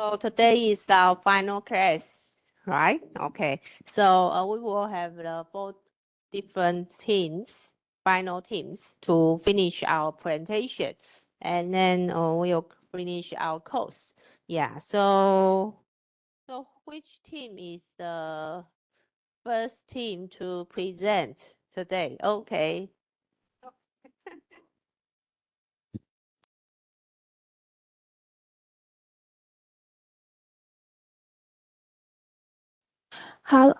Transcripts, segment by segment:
So today is our final class, right? Okay. So we will have the 4 different teams, final teams, to finish our presentation, and then we'll finish our course. Yeah. So which team is the first team to present today? Okay. Hello,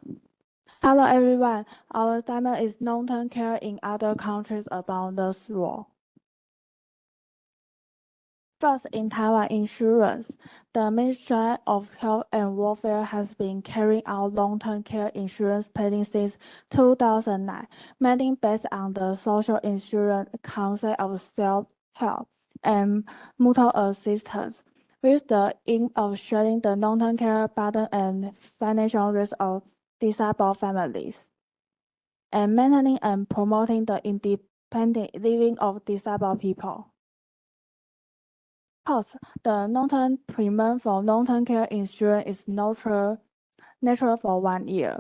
hello everyone. Our theme is long-term care in other countries about the world. First, in Taiwan insurance, the Ministry of Health and Welfare has been carrying out long-term care insurance planning since 2009, mainly based on the social insurance concept of self-help and mutual assistance, with the aim of sharing the long-term care burden and financial risk of disabled families, and maintaining and promoting the independent living of disabled people. Cost. The long-term premium for long-term care insurance is natural for 1 year.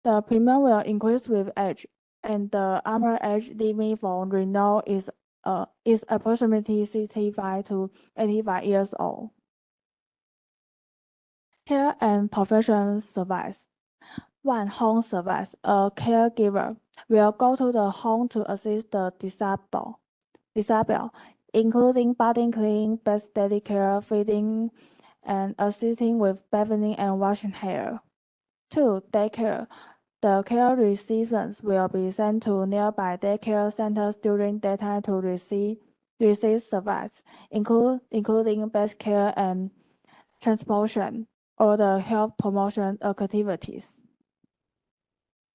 The premium will increase with age, and the upper age limit for renewal is approximately 65 to 85 years old. Care and professional service. 1. Home service. A caregiver will go to the home to assist the disabled, including body cleaning, bed daily care, feeding, and assisting with bathing and washing hair. 2. Daycare. The care recipients will be sent to nearby daycare centers during daytime to receive service, including best care and transportation or the health promotion activities.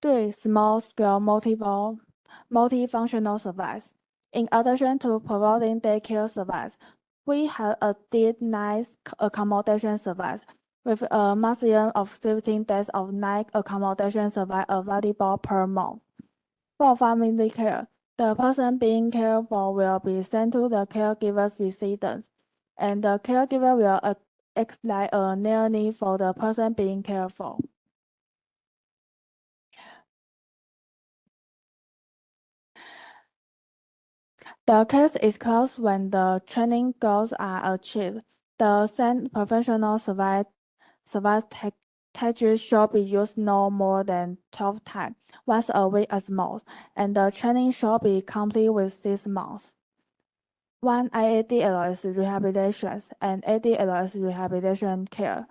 3. Small-scale multifunctional service. In addition to providing daycare service, we have a night accommodation service with a maximum of 15 days of night accommodation service available per month. For family care, the person being cared for will be sent to the caregiver's residence, and the caregiver will act like a nanny for the person being cared for. The case is closed when the training goals are achieved. The same professional service technology should be used no more than 12 times, once a week at most, and the training should be complete with 6 months. 1. IADLS rehabilitation and ADLS rehabilitation care.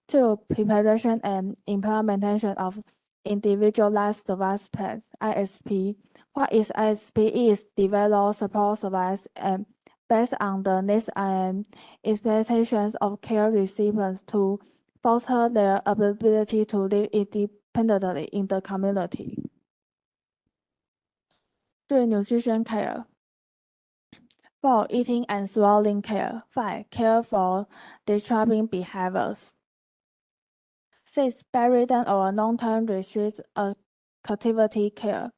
2. Preparation and implementation of individualized service plans, ISP. What is ISP is develop support service and based on the needs and expectations of care recipients to foster their ability to live independently in the community. 3. Nutrition care. 4. Eating and swallowing care. 5. Care for disturbing behaviors. 6. Bedridden or long-term retreat activity care.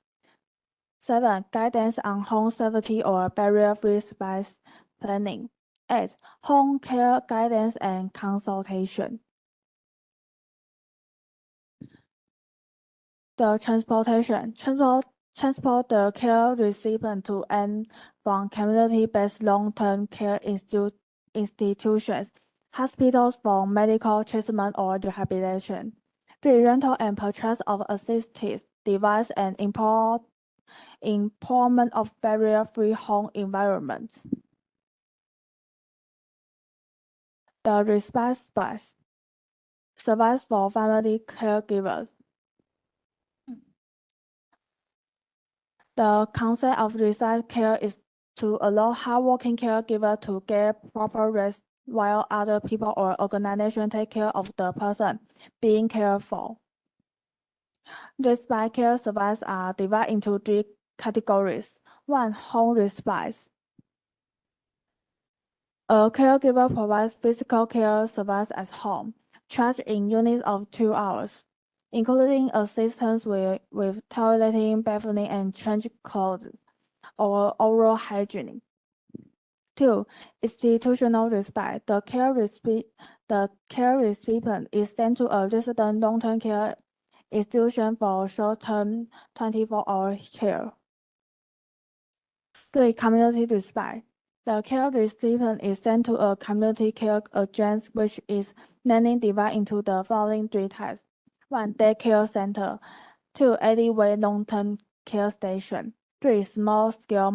7. Guidance on home safety or barrier-free space planning. 8. Home care guidance and consultation. The transportation. Transport the care recipient to and from community-based long-term care institutions, hospitals for medical treatment or rehabilitation. 3. Rental and purchase of assistive device and employment of barrier-free home environments. The respite service for family caregivers. The concept of respite care is to allow hardworking caregivers to get proper rest while other people or organizations take care of the person being cared for. Respite care services are divided into 3 categories. 1. Home respite. A caregiver provides physical care service at home, charged in units of 2 hours, including assistance with toileting, bathing, and change clothes, or oral hygiene. 2. Institutional respite. The care recipient is sent to a resident long-term care institution for short-term 24-hour care. 3. Community respite. The care recipient is sent to a community care agency, which is mainly divided into the following 3 types. 1. Daycare center. 2. 80-way long-term care station. 3. Small-scale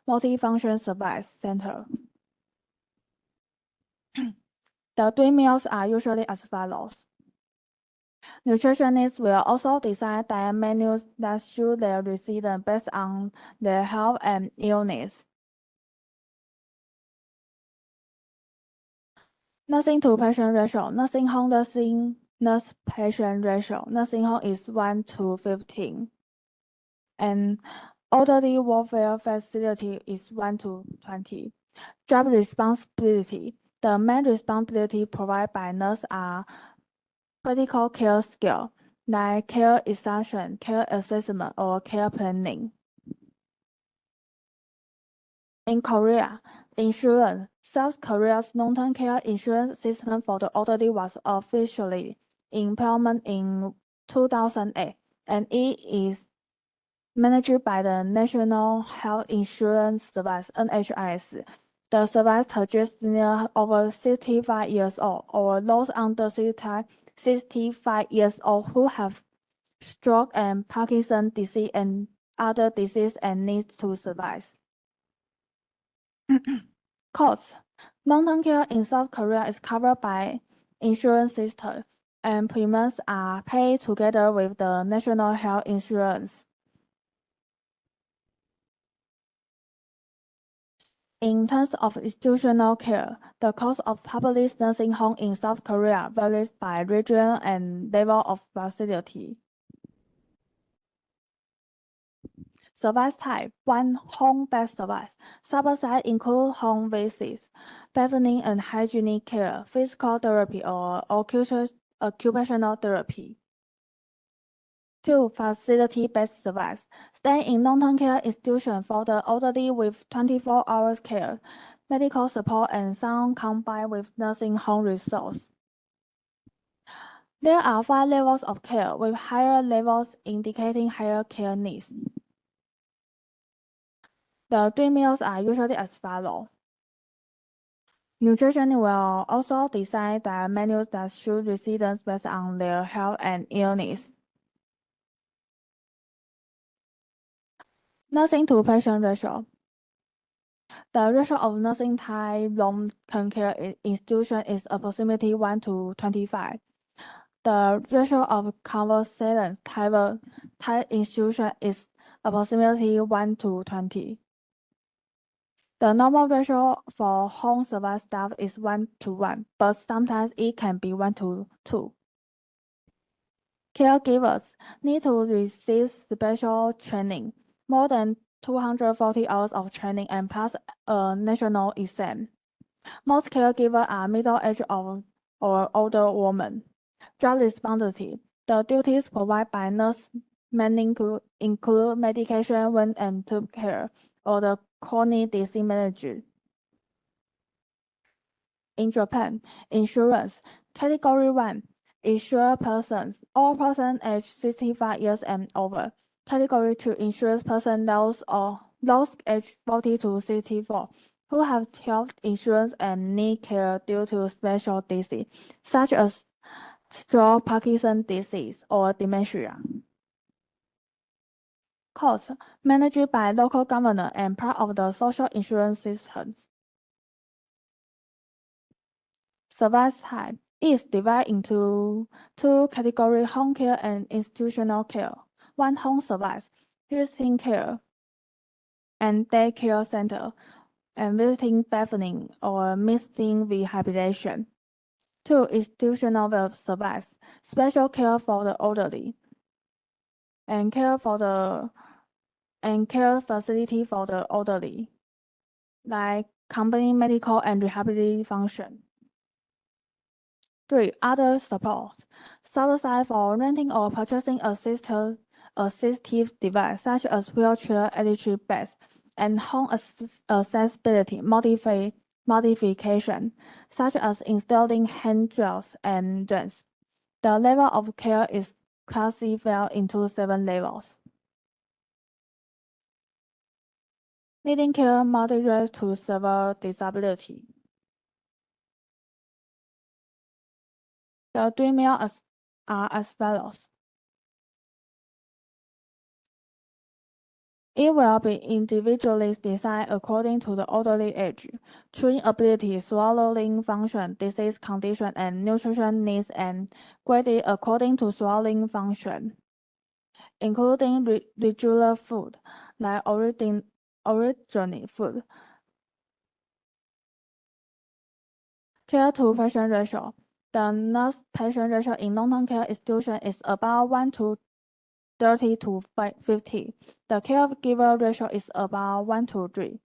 multifunction service center. The 3 meals are usually as follows. Nutritionists will also design diet menus that suit their residents based on their health and illness. Nursing to patient ratio. Nursing home nurse patient ratio. Nursing home is 1 to 15. And elderly welfare facility is 1 to 20. Job responsibility. The main responsibility provided by nurse are critical care skills like care extraction, care assessment, or care planning. In Korea, insurance. South Korea's long-term care insurance system for the elderly was officially implemented in 2008, and it is managed by the National Health Insurance Service (NHIS). The service touches seniors over 65 years old or those under 65 years old who have stroke and Parkinson's disease and other diseases and need to survive. Costs. Long-term care in South Korea is covered by insurance system, and premiums are paid together with the national health insurance. In terms of institutional care, the cost of public nursing home in South Korea varies by region and level of facility. Service type. 1. Home-based service. Services include home visits, bathing and hygienic care, physical therapy, or occupational therapy. 2. Facility-based service. Stay in long-term care institution for the elderly with 24-hour care, medical support, and some combined with nursing home resource. There are 5 levels of care, with higher levels indicating higher care needs. The 3 meals are usually as follows. Nutritionists will also design diet menus that suit residents based on their health and illness. Nursing to patient ratio. The ratio of nursing type long-term care institution is approximately 1 to 25. The ratio of convalescent type institution is approximately 1 to 20. The normal ratio for home service staff is 1 to 1, but sometimes it can be 1 to 2. Caregivers need to receive special training, more than 240 hours of training, and pass a national exam. Most caregivers are middle-aged or older women. Job responsibility. The duties provided by nurse mainly include medication, wound and tube care, or the chronic disease management. In Japan, insurance. Category 1. Insured persons. All persons aged 65 years and over. Category 2. Insured persons those aged 40 to 64 who have health insurance and need care due to special disease, such as stroke, Parkinson's disease, or dementia. Costs managed by local government and part of the social insurance system. Service type is divided into 2 categories: home care and institutional care. 1. Home service, visiting care and daycare center, and visiting bathing or missing rehabilitation. 2. Institutional service, special care for the elderly, and care facility for the elderly, like combining medical and rehabilitation function. 3. Other support. Subsidy for renting or purchasing assistive device such as wheelchair, electric beds, and home accessibility modification, such as installing handrails and ramps. The level of care is classified into 7 levels. Needing care moderate to severe disability. The 3 meals are as follows. It will be individually designed according to the elderly age, chewing ability, swallowing function, disease condition, and nutrition needs, and graded according to swallowing function, including regular food, like original food. Care to patient ratio. The nurse-patient ratio in long-term care institution is about 1 to 30 to 50. The caregiver ratio is about 1 to 3.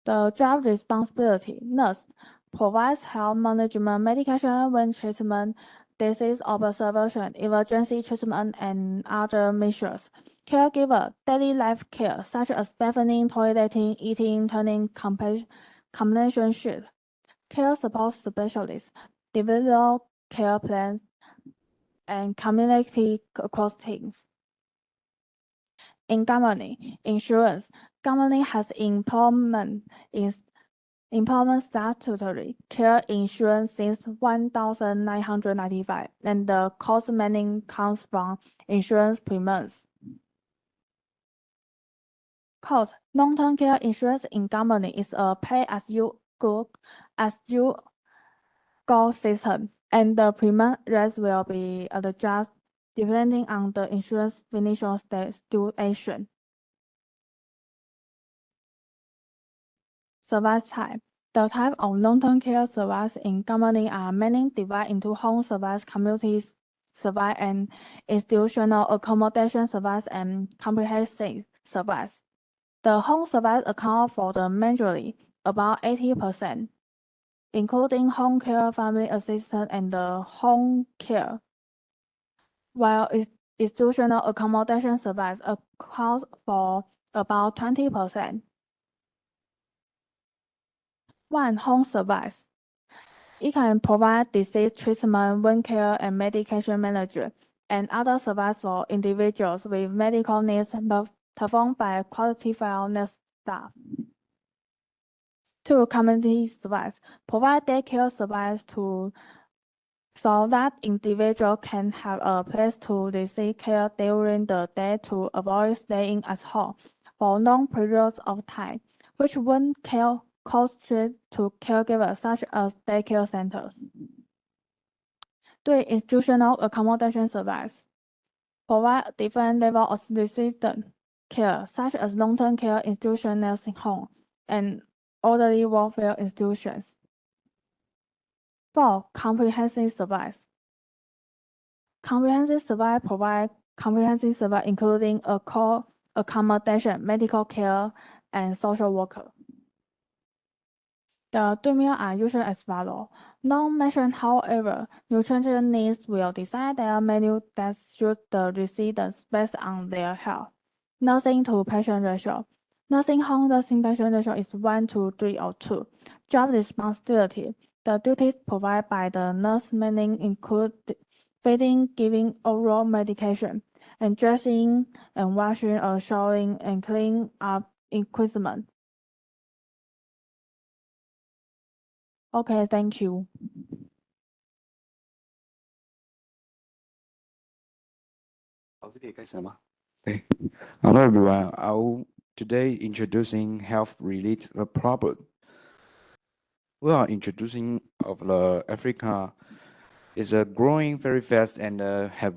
The job responsibility. Nurse provides health management, medication when treatment, disease observation, emergency treatment, and other measures. Caregiver, daily life care, such as bathing, toileting, eating, turning, companionship. Care support specialists, develop care plans, and community across teams. In government, insurance, government has employment statutory care insurance since 1995, and the cost mainly comes from insurance premiums. Cost. Long-term care insurance in government is a pay-as-you-go system, and the premium rates will be adjusted depending on the insurance financial situation. Service type. The type of long-term care service in government are mainly divided into home service, community service, and institutional accommodation service and comprehensive service. The home service account for the majority, about 80%, including home care, family assistance, and the home care, while institutional accommodation service accounts for about 20%. 1. Home service. It can provide disease treatment, wound care, and medication management, and other services for individuals with medical needs performed by qualified nurse staff. 2. Community service. Provide daycare service so that individuals can have a place to receive care during the day to avoid staying at home for long periods of time, which would cause stress to caregivers such as daycare centers. 3. Institutional accommodation service. Provide different levels of resident care, such as long-term care institution, nursing home, and elderly welfare institutions. 4. Comprehensive service. Comprehensive service provide comprehensive service including accommodation, medical care, and social worker. The 3 meals are usually as follows. Not mentioned, however, nutrition needs will decide their menu that suits the residents based on their health. Nursing to patient ratio. Nursing home nursing patient ratio is 1 to 3 or 2. Job responsibility. The duties provided by the nurse mainly include feeding, giving oral medication, and dressing and washing or showering and cleaning up equipment. Okay, thank you. Hello everyone. I'll today introducing health-related problem. We are introducing of the Africa is growing very fast and has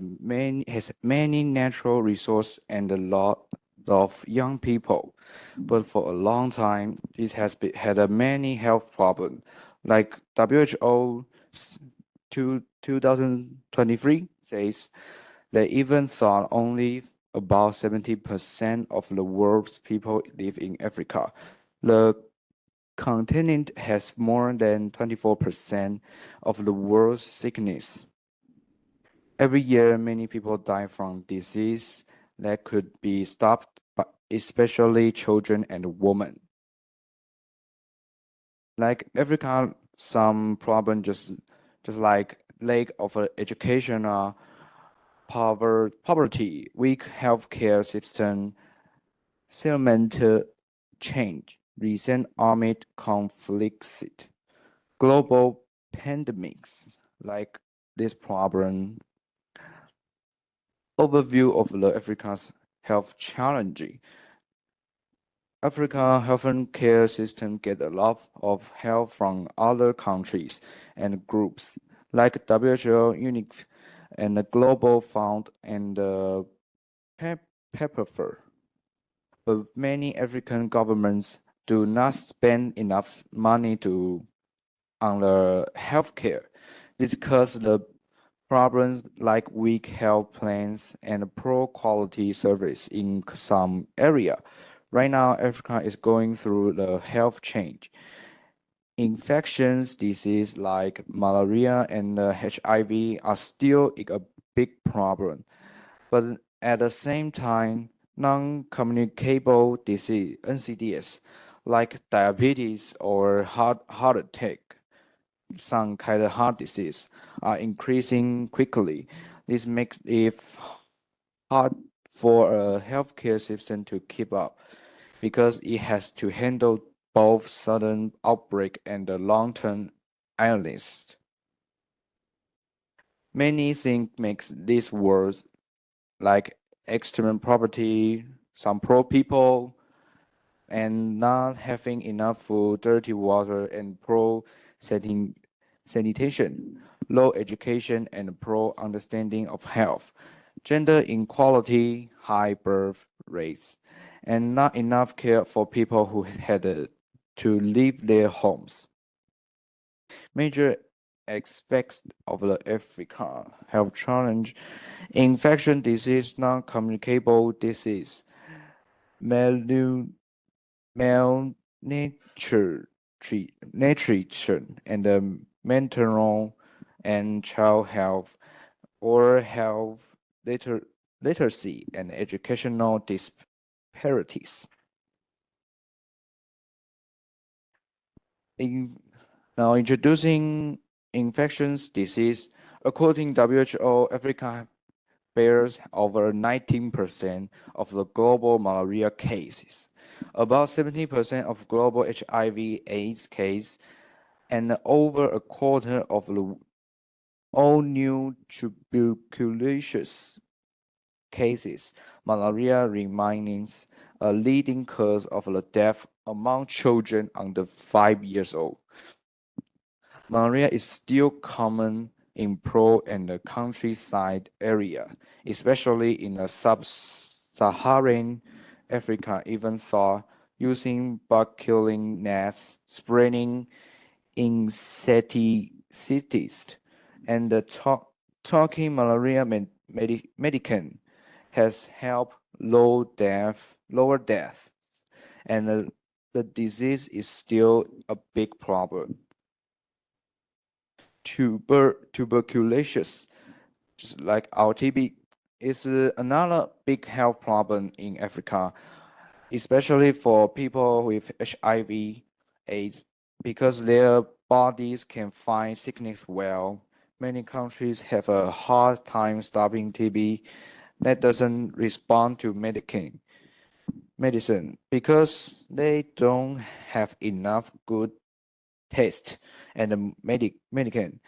many natural resources and a lot of young people. But for a long time, it has had many health problems. Like WHO 2023 says, they even thought only about 70% of the world's people live in Africa. The continent has more than 24% of the world's sickness. Every year, many people die from disease that could be stopped, especially children and women. Like Africa, some problem just like lack of education or poverty, weak healthcare system, climate change, recent armed conflicts, global pandemics, like this problem. Overview of the Africa's health challenge. Africa health care system get a lot of help from other countries and groups like WHO, UNIC, and the Global Fund and the PEPFAR. But many African governments do not spend enough money on the healthcare. This causes the problems like weak health plans and poor quality service in some area. Right now, Africa is going through the health change. Infections disease like malaria and HIV are still a big problem. But at the same time, non-communicable disease (NCDs) like diabetes or heart attack, some kind of heart disease, are increasing quickly. This makes it hard for a healthcare system to keep up because it has to handle both sudden outbreak and the long-term illness. Many things makes this worse, like extreme poverty, some poor people, and not having enough food, dirty water, and poor sanitation, low education, and poor understanding of health, gender inequality, high birth rates, and not enough care for people who had to leave their homes. Major aspects of the Africa health challenge: infection disease, non-communicable disease, malnutrition, and maternal and child health, or health literacy and educational disparities. Now introducing infectious disease. According to WHO, Africa bears over 19% of the global malaria cases, about 70% of global HIV/AIDS cases, and over a quarter of all new tuberculosis cases. Malaria remains a leading cause of the death among children under 5 years old. Malaria is still common in poor and the countryside area, especially in the sub-Saharan Africa, even though using bug-killing nets, spraying insecticides, and the talking malaria medicine has helped lower death, and the disease is still a big problem. Tuberculosis, just like our TB, is another big health problem in Africa, especially for people with HIV/AIDS, because their bodies can fight sickness well. Many countries have a hard time stopping TB that doesn't respond to medicine because they don't have enough good test and medicine.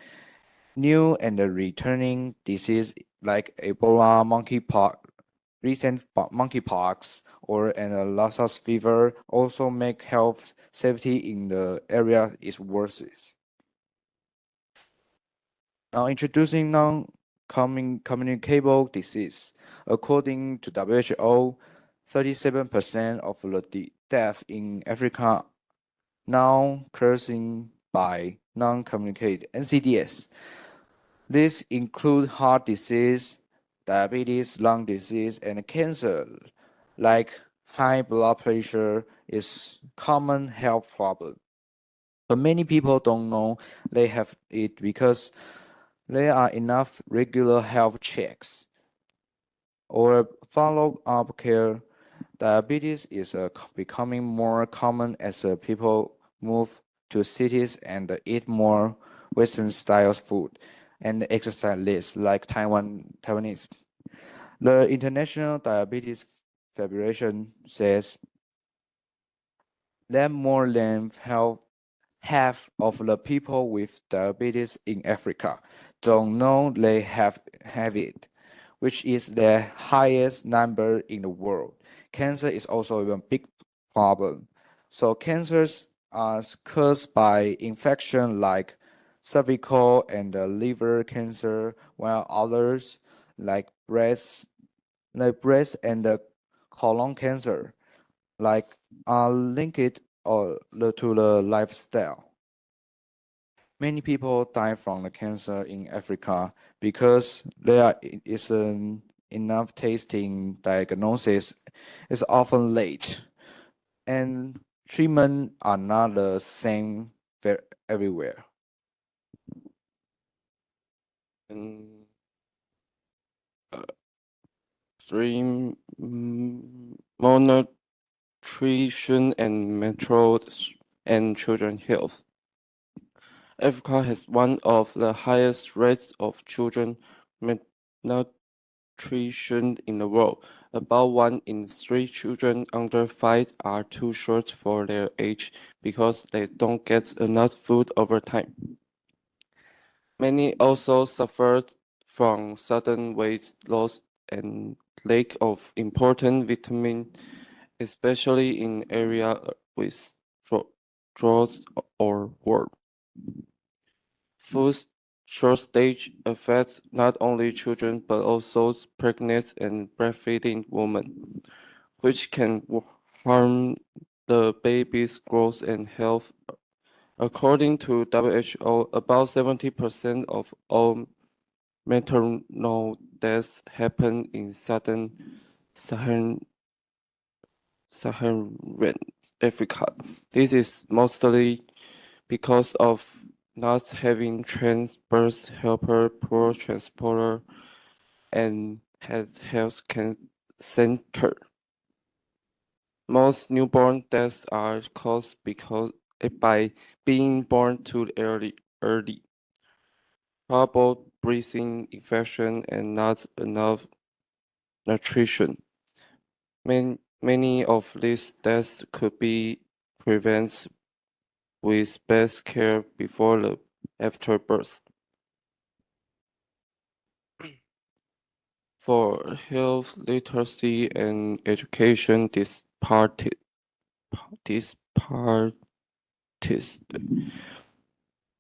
New and returning disease like Ebola, monkeypox, recent monkeypox, or and Lassa fever also make health safety in the area is worse. Now introducing non-communicable disease. According to WHO, 37% of the death in Africa now caused by non-communicated NCDs. These include heart disease, diabetes, lung disease, and cancer. Like high blood pressure is common health problem. But many people don't know they have it because there are enough regular health checks. or follow-up care. Diabetes is becoming more common as people move to cities and eat more Western-style food and exercise less, like Taiwanese. The International Diabetes Federation says that more than half of the people with diabetes in Africa don't know they have it, which is the highest number in the world. Cancer is also a big problem. So cancers are caused by infection like cervical and liver cancer, while others like breast and colon cancer, like are linked to the lifestyle. Many people die from the cancer in Africa because there isn't enough testing. Diagnosis is often late, and treatment are not the same everywhere. And three, malnutrition and mental and children health. Africa has one of the highest rates of children malnutrition in the world. About 1 in 3 children under 5 are too short for their age because they don't get enough food over time. Many also suffered from sudden weight loss and lack of important vitamin, especially in areas with droughts or war. Food shortage affects not only children but also pregnant and breastfeeding women, which can harm the baby's growth and health. According to WHO, about 70% of all maternal deaths happen in southern Saharan Africa. This is mostly because of not having trained birth helper, poor transporter, and health center. Most newborn deaths are caused by being born too early, trouble breathing infection, and not enough nutrition. Many of these deaths could be prevented with best care before the after birth. For health literacy and education disparities,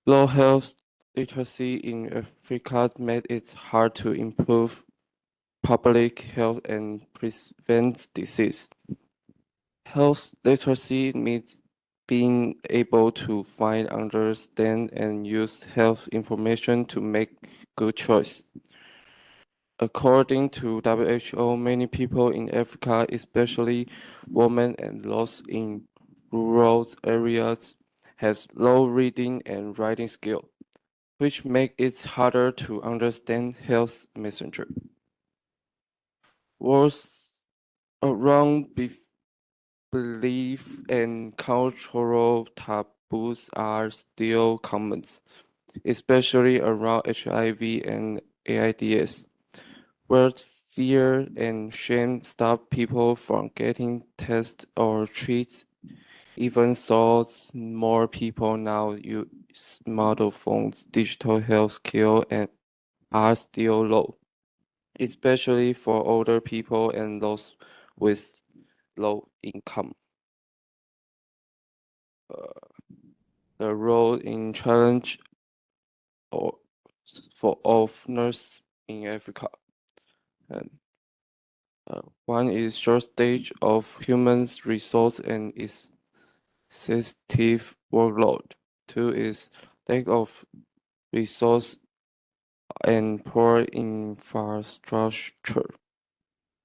low health literacy in Africa made it hard to improve public health and prevent disease. Health literacy means being able to find, understand, and use health information to make good choice. According to WHO, many people in Africa, especially women and those in rural areas, have low reading and writing skill, which make it harder to understand health messenger. Wars around belief and cultural taboos are still common, especially around HIV and AIDS, where fear and shame stop people from getting tested or treated. Even though more people now use smartphones, digital health skills are still low, especially for older people and those with low income. The role in challenge or of nurse in Africa. And one is shortage of human resource and excessive workload. Two is lack of resource and poor infrastructure.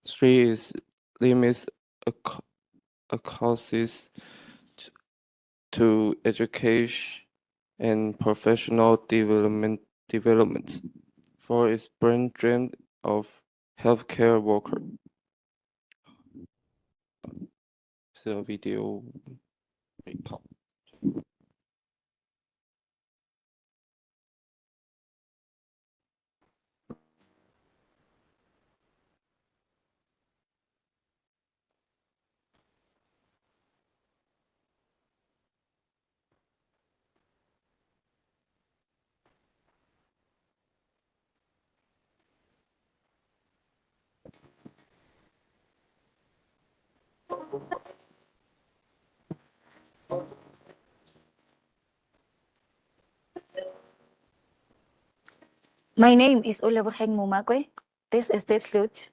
Three is limits access to education and professional development. Four is brain drain of healthcare worker. So video record. My name is Olabuheng Mumakwe. This is Deep Flute.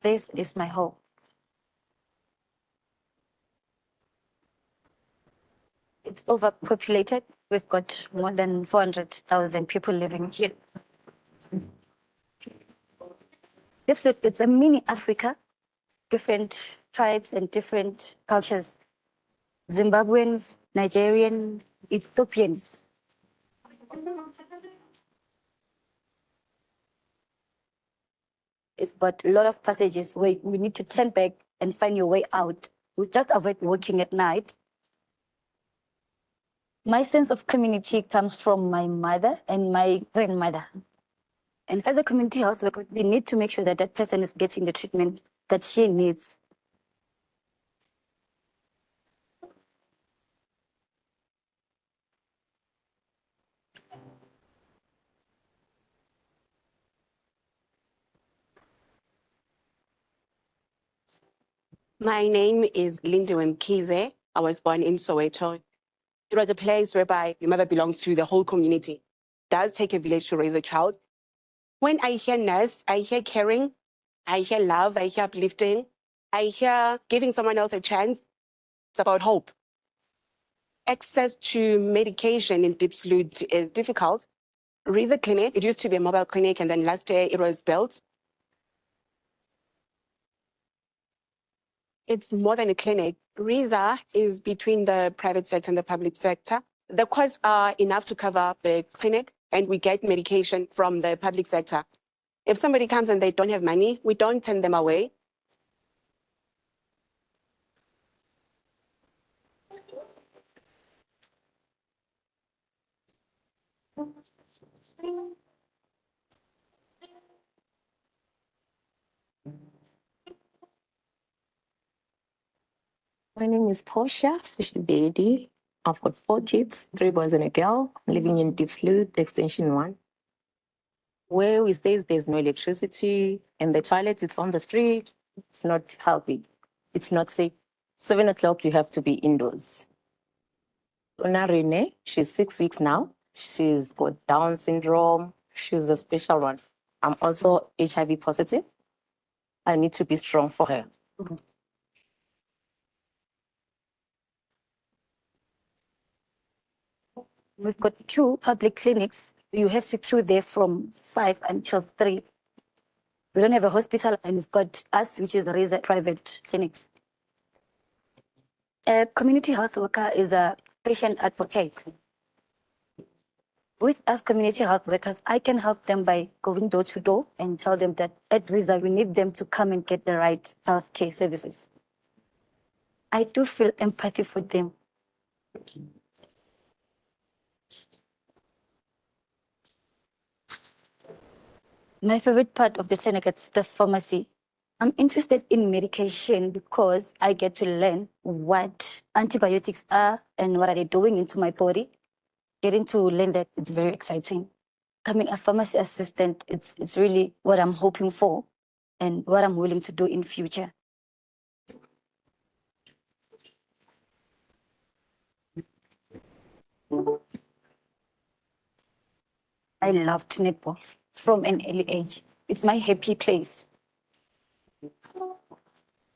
This is my home. It's overpopulated. We've got more than 400,000 people living here. Deep Flute, it's a mini Africa, different tribes and different cultures. Zimbabweans, Nigerian, Ethiopians. It's got a lot of passages where we need to turn back and find your way out. We just avoid walking at night. My sense of community comes from my mother and my grandmother. And as a community health worker, we need to make sure that that person is getting the treatment that she needs. My name is Lindiwe Mkhize. I was born in Soweto. It was a place whereby your mother belongs to the whole community. It does take a village to raise a child. When I hear nurse, I hear caring, I hear love, I hear uplifting, I hear giving someone else a chance. It's about hope. Access to medication in Deep Flute is difficult. Raise a clinic, it used to be a mobile clinic, and then last year it was built. It's more than a clinic. RISA is between the private sector and the public sector. The costs are enough to cover the clinic, and we get medication from the public sector. If somebody comes and they don't have money, we don't turn them away. My name is Portia Sishibedi. I've got 4 kids, 3 boys and a girl. I'm living in Deep Flute, Extension 1. Where we stay, there's no electricity, and the toilet is on the street. It's not healthy. It's not safe. 7 o'clock, you have to be indoors. Ona Rene, she's 6 weeks now. She's got Down syndrome. She's a special one. I'm also HIV positive. I need to be strong for her. We've got 2 public clinics. You have to queue there from 5 until 3. We don't have a hospital, and we've got us, which is RISA private clinics. A community health worker is a patient advocate. With us community health workers, I can help them by going door to door and tell them that at RISA, we need them to come and get the right healthcare services. I do feel empathy for them. My favorite part of the clinic is the pharmacy. I'm interested in medication because I get to learn what antibiotics are and what are they doing into my body. Getting to learn that, it's very exciting. Becoming a pharmacy assistant, it's really what I'm hoping for and what I'm willing to do in future. I loved netball from an early age. It's my happy place.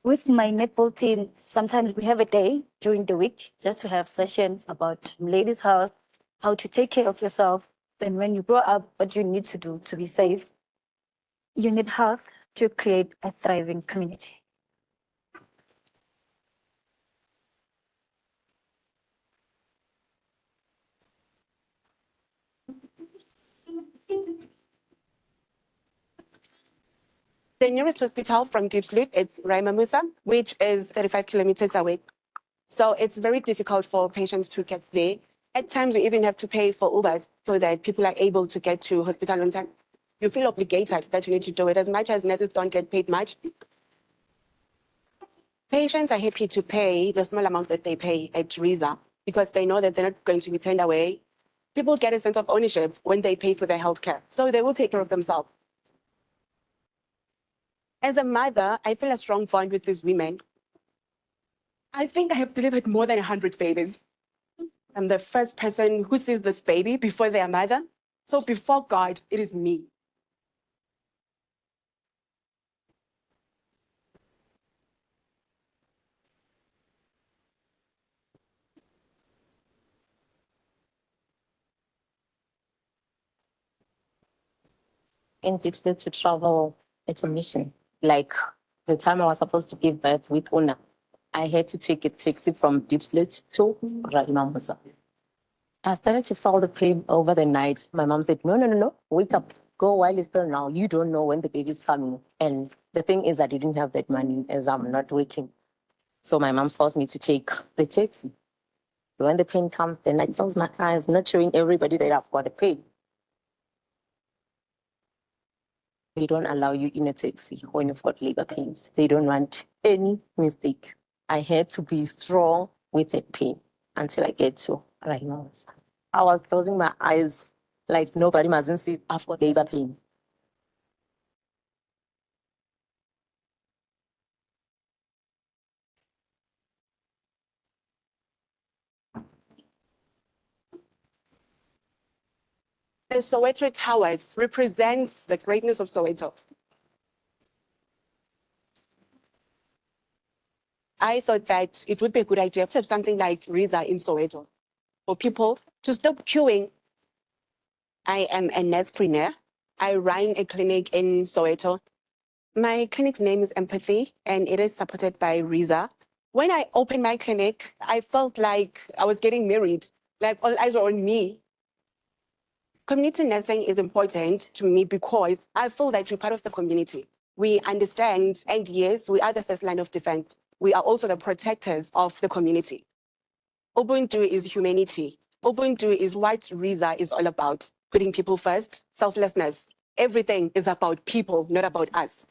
With my netball team, sometimes we have a day during the week just to have sessions about ladies' health, how to take care of yourself, and when you grow up, what you need to do to be safe. You need health to create a thriving community. The nearest hospital from Diepsloot, it's Raimamusa, which is 35 kilometers away. So it's very difficult for patients to get there. At times, we even have to pay for Ubers so that people are able to get to hospital on time. You feel obligated that you need to do it as much as nurses don't get paid much. Patients are happy to pay the small amount that they pay at RISA because they know that they're not going to be turned away. People get a sense of ownership when they pay for their healthcare, so they will take care of themselves. As a mother, I feel a strong bond with these women. I think I have delivered more than 100 babies. I'm the first person who sees this baby before their mother. So before God, it is me. In Diepsloot to travel, it's a mission. Like the time I was supposed to give birth with Una, I had to take a taxi from Diepsloot to Raimamusa. I started to feel the pain over the night. My mom said, no, wake up, go while it's still now. You don't know when the baby's coming. And the thing is, I didn't have that money as I'm not working. So my mom forced me to take the taxi. When the pain comes, then I close my eyes, not showing everybody that I've got a pain. They don't allow you in a taxi when you've got labor pains. They don't want any mistake. I had to be strong with that pain until I get to Raimamusa. I was closing my eyes like nobody mustn't see I've got labor pains. The Soweto Towers represents the greatness of Soweto. I thought that it would be a good idea to have something like RISA in Soweto for people to stop queuing. I am a nursepreneur. I run a clinic in Soweto. My clinic's name is Empathy, and it is supported by RISA. When I opened my clinic, I felt like I was getting married, like all eyes were on me. Community nursing is important to me because I feel that we're part of the community. We understand, and yes, we are the first line of defense. We are also the protectors of the community. Ubuntu is humanity. Ubuntu is what RISA is all about, putting people first, selflessness. Everything is about people, not about us.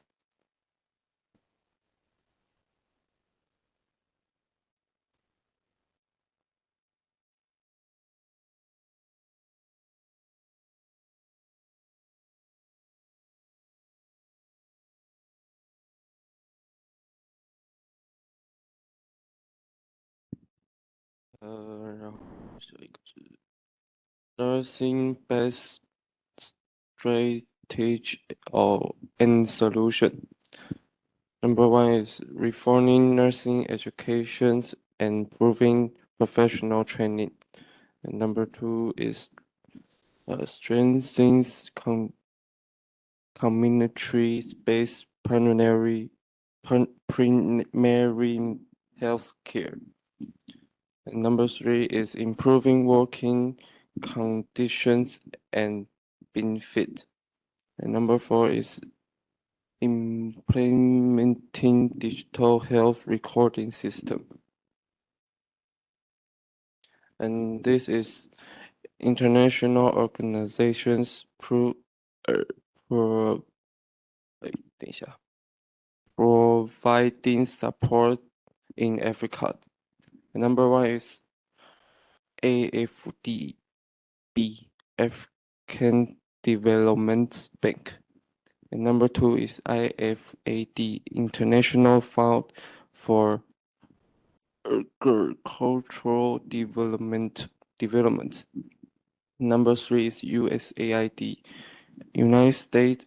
然后下一个是 nursing best strategy or and solution. Number one is reforming nursing education and improving professional training. And number two is strengthening community-based primary health care. And number three is improving working conditions and benefit. And number four is implementing digital health recording system. And this is international organizations providing support in Africa. And number one is AFDB, African Development Bank. And number two is IFAD, International Fund for Agricultural Development. Number three is USAID, United States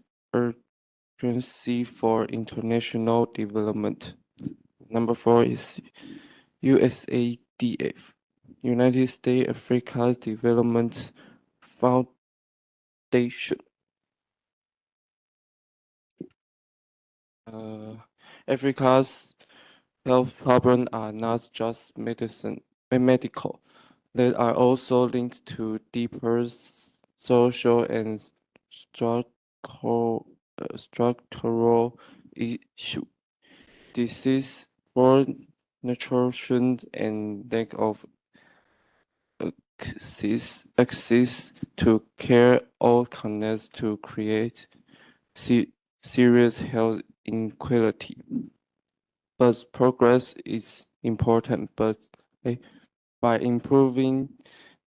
Agency for International Development. Number four is USADF, United States Africa Development Foundation. Africa's health problems are not just medical. They are also linked to deeper social and structural issue. Disease, poor nutrition, and lack of access to care all connect to create serious health inequality. But progress is important, but by improving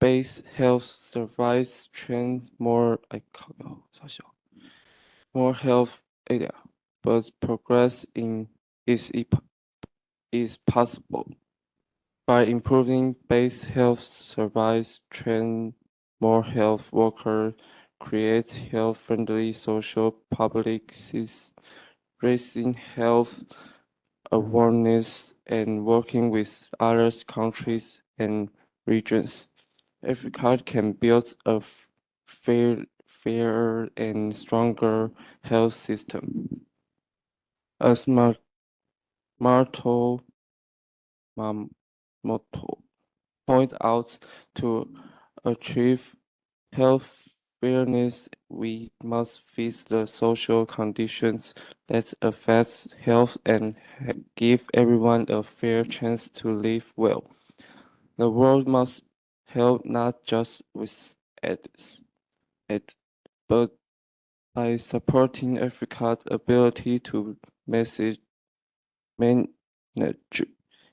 base health service trend more health area, but progress is possible. By improving base health service trend, more health worker creates health-friendly social publics, raising health awareness and working with other countries and regions. Africa can build a fairer and stronger health system. As Marto Mamoto point out, to achieve health fairness, we must fix the social conditions that affect health and give everyone a fair chance to live well. The world must help not just with AIDS, but by supporting Africa's ability to manage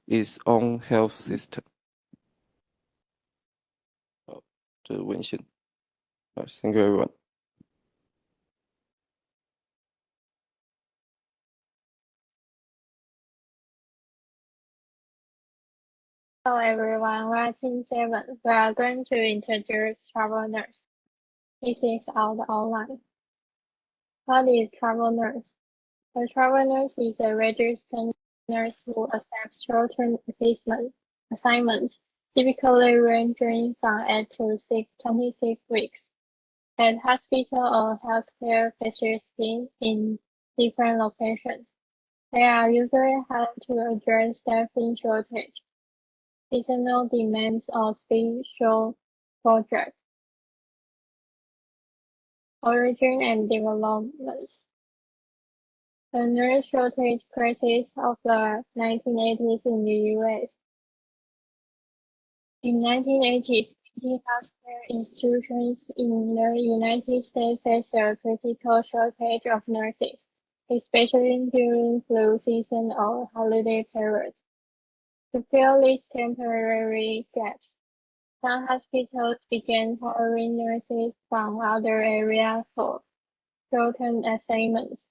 its own health system. 这是文献。Thank you, everyone. Hello everyone, we are Team 7. We are going to introduce travel nurse. This is our outline. What is travel nurse? A travel nurse is a registered nurse who accepts short-term assignments, typically ranging from 8 to 26 weeks, at hospital or healthcare facilities in different locations. They are usually hired to address staffing shortage, seasonal demands, or special projects. Origin and development. The nurse shortage crisis of the 1980s in the US. In 1980s, many healthcare institutions in the United States faced a critical shortage of nurses, especially during flu season or holiday periods. To fill these temporary gaps, some hospitals began hiring nurses from other areas for short-term assignments,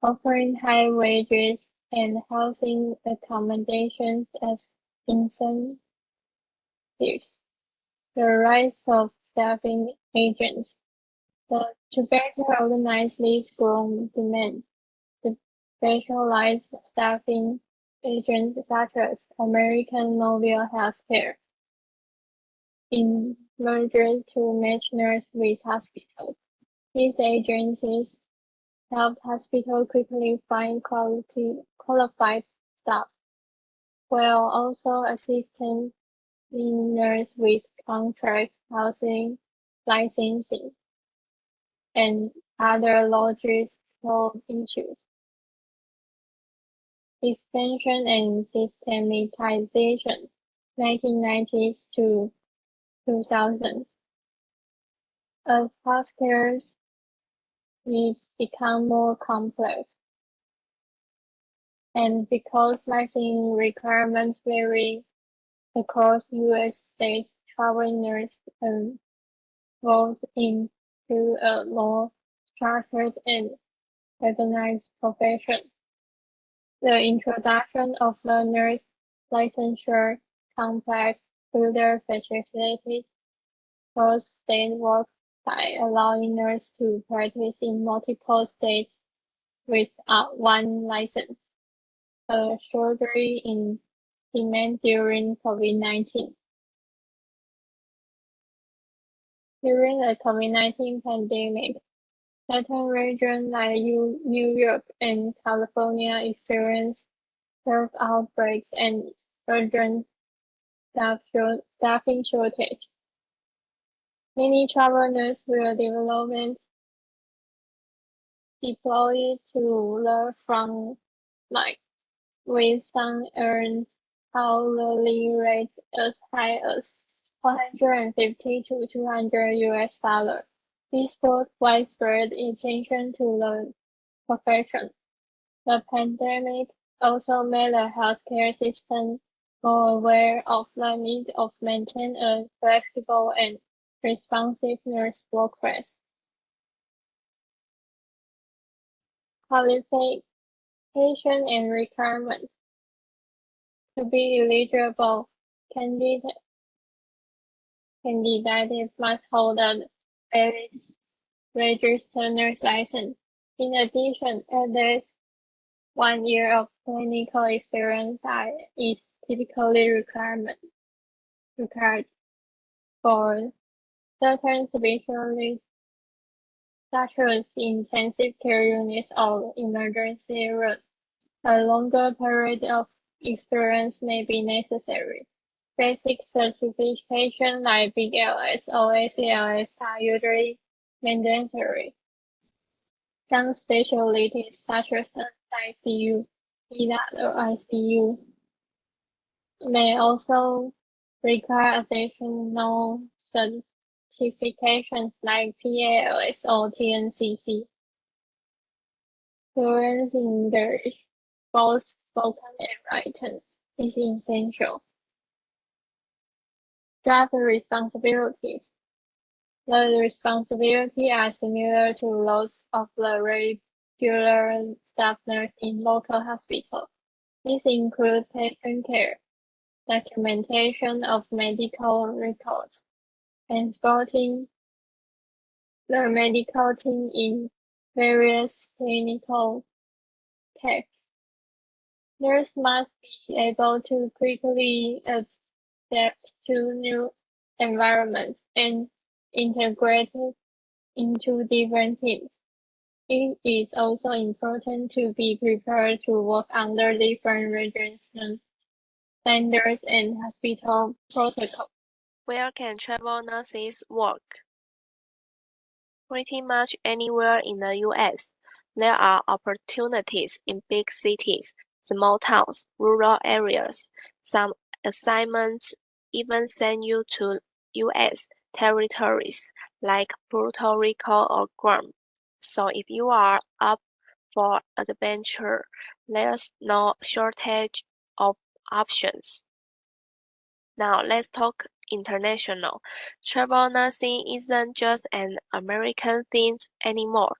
offering high wages and housing accommodations as incentives. The rise of staffing agents. To better organize this growing demand, the specialized staffing agents such as American Mobile Healthcare emerged to match nurses with hospitals. These agencies helped hospitals quickly find qualified staff, while also assisting nurses with contract housing, licensing, and other logistical issues. Expansion and systematization, 1990s to 2000s. As healthcare needs become more complex, and because licensing requirements vary across US states, travel nurse evolved into a more structured and recognized profession. The introduction of the nurse licensure complex further facilitated cross-state work by allowing nurses to practice in multiple states without one license, a shortage in demand during COVID-19. During the COVID-19 pandemic, certain regions like New York and California experienced health outbreaks and urgent staffing shortage. Many travel nurses were developed deployed to the front line, with some earned hourly rate as high as 150 to 200 US dollars. This brought widespread attention to the profession. The pandemic also made the healthcare system more aware of the need of maintaining a flexible and responsive nurse workforce. Qualification and requirements. To be eligible, candidates must hold a valid registered nurse license. In addition, at least 1 year of clinical experience is typically required for certain specialties, such as intensive care units or emergency rooms. A longer period of experience may be necessary. Basic certification like BLS or ACLS are usually mandatory. Some specialties such as ICU, EDAT, or ICU may also require additional certifications like PALS or TNCC. Fluency in English, both spoken and written, is essential. Job responsibilities. The responsibilities are similar to those of the regular staff nurse in local hospitals. These include patient care, documentation of medical records, transporting the medical team in various clinical tests. Nurses must be able to quickly adapt to new environments and integrate into different teams. It is also important to be prepared to work under different regulations, standards, and hospital protocols. Where can travel nurses work? Pretty much anywhere in the U.S. There are opportunities in big cities, small towns, rural areas. Some assignments even send you to U.S. territories like Puerto Rico or Guam. So if you are up for adventure, there's no shortage of options. Now let's talk international. Travel nursing isn't just an American thing anymore.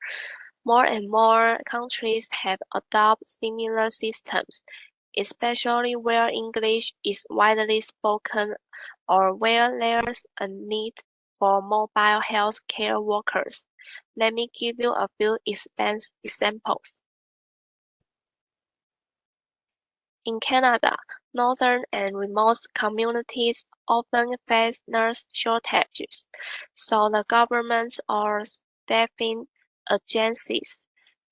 More and more countries have adopted similar systems, especially where English is widely spoken or where there's a need for mobile health care workers. Let me give you a few examples. In Canada, northern and remote communities often face nurse shortages, so the government or staffing agencies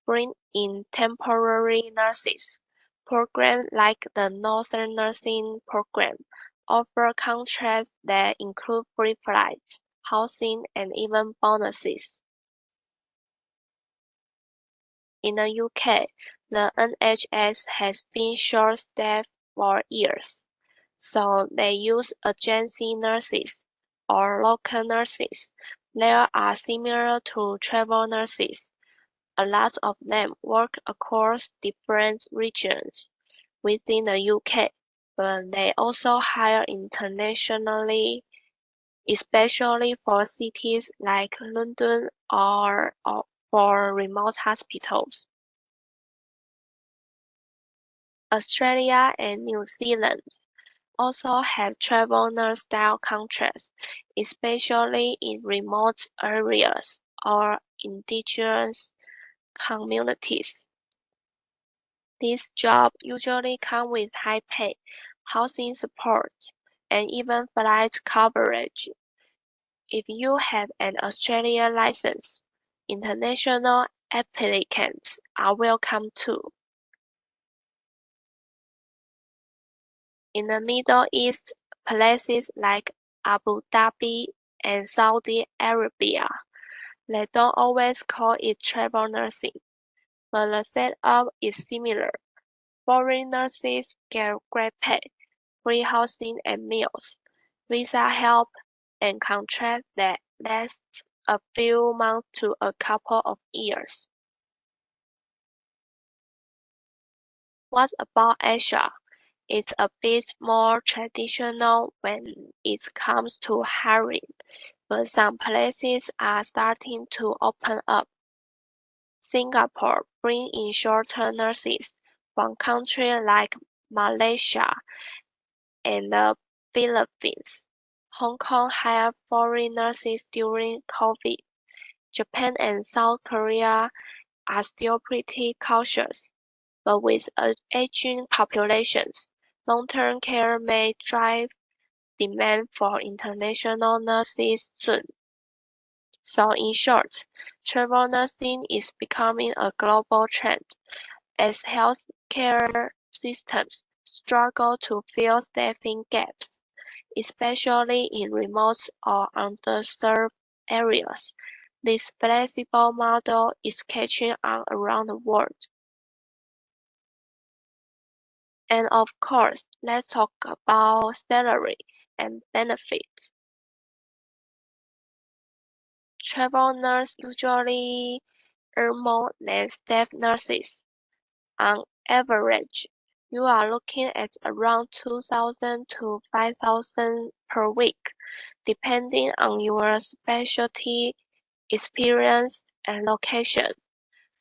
bring in temporary nurses. Programs like the Northern Nursing Program offer contracts that include free flights, housing, and even bonuses. In the UK, the NHS has been short-staffed for years, so they use agency nurses or local nurses. They are similar to travel nurses. A lot of them work across different regions within the UK, but they also hire internationally, especially for cities like London or for remote hospitals. Australia and New Zealand also have travel nurse-style contracts, especially in remote areas or indigenous communities. These jobs usually come with high pay, housing support, and even flight coverage. If you have an Australian license, international applicants are welcome too. In the Middle East, places like Abu Dhabi and Saudi Arabia, they don't always call it travel nursing. but the setup is similar. Foreign nurses get great pay, free housing and meals, visa help, and contracts that last a few months to a couple of years. What about Asia? It's a bit more traditional when it comes to hiring, but some places are starting to open up. Singapore brings in short-term nurses from countries like Malaysia and the Philippines. Hong Kong hired foreign nurses during COVID. Japan and South Korea are still pretty cautious, but with aging populations, long-term care may drive demand for international nurses soon. So in short, travel nursing is becoming a global trend as healthcare systems struggle to fill staffing gaps, especially in remote or underserved areas. This flexible model is catching on around the world. And of course, let's talk about salary and benefits. Travel nurses usually earn more than staff nurses. On average, you are looking at around 2,000 to 5,000 per week, depending on your specialty, experience, and location.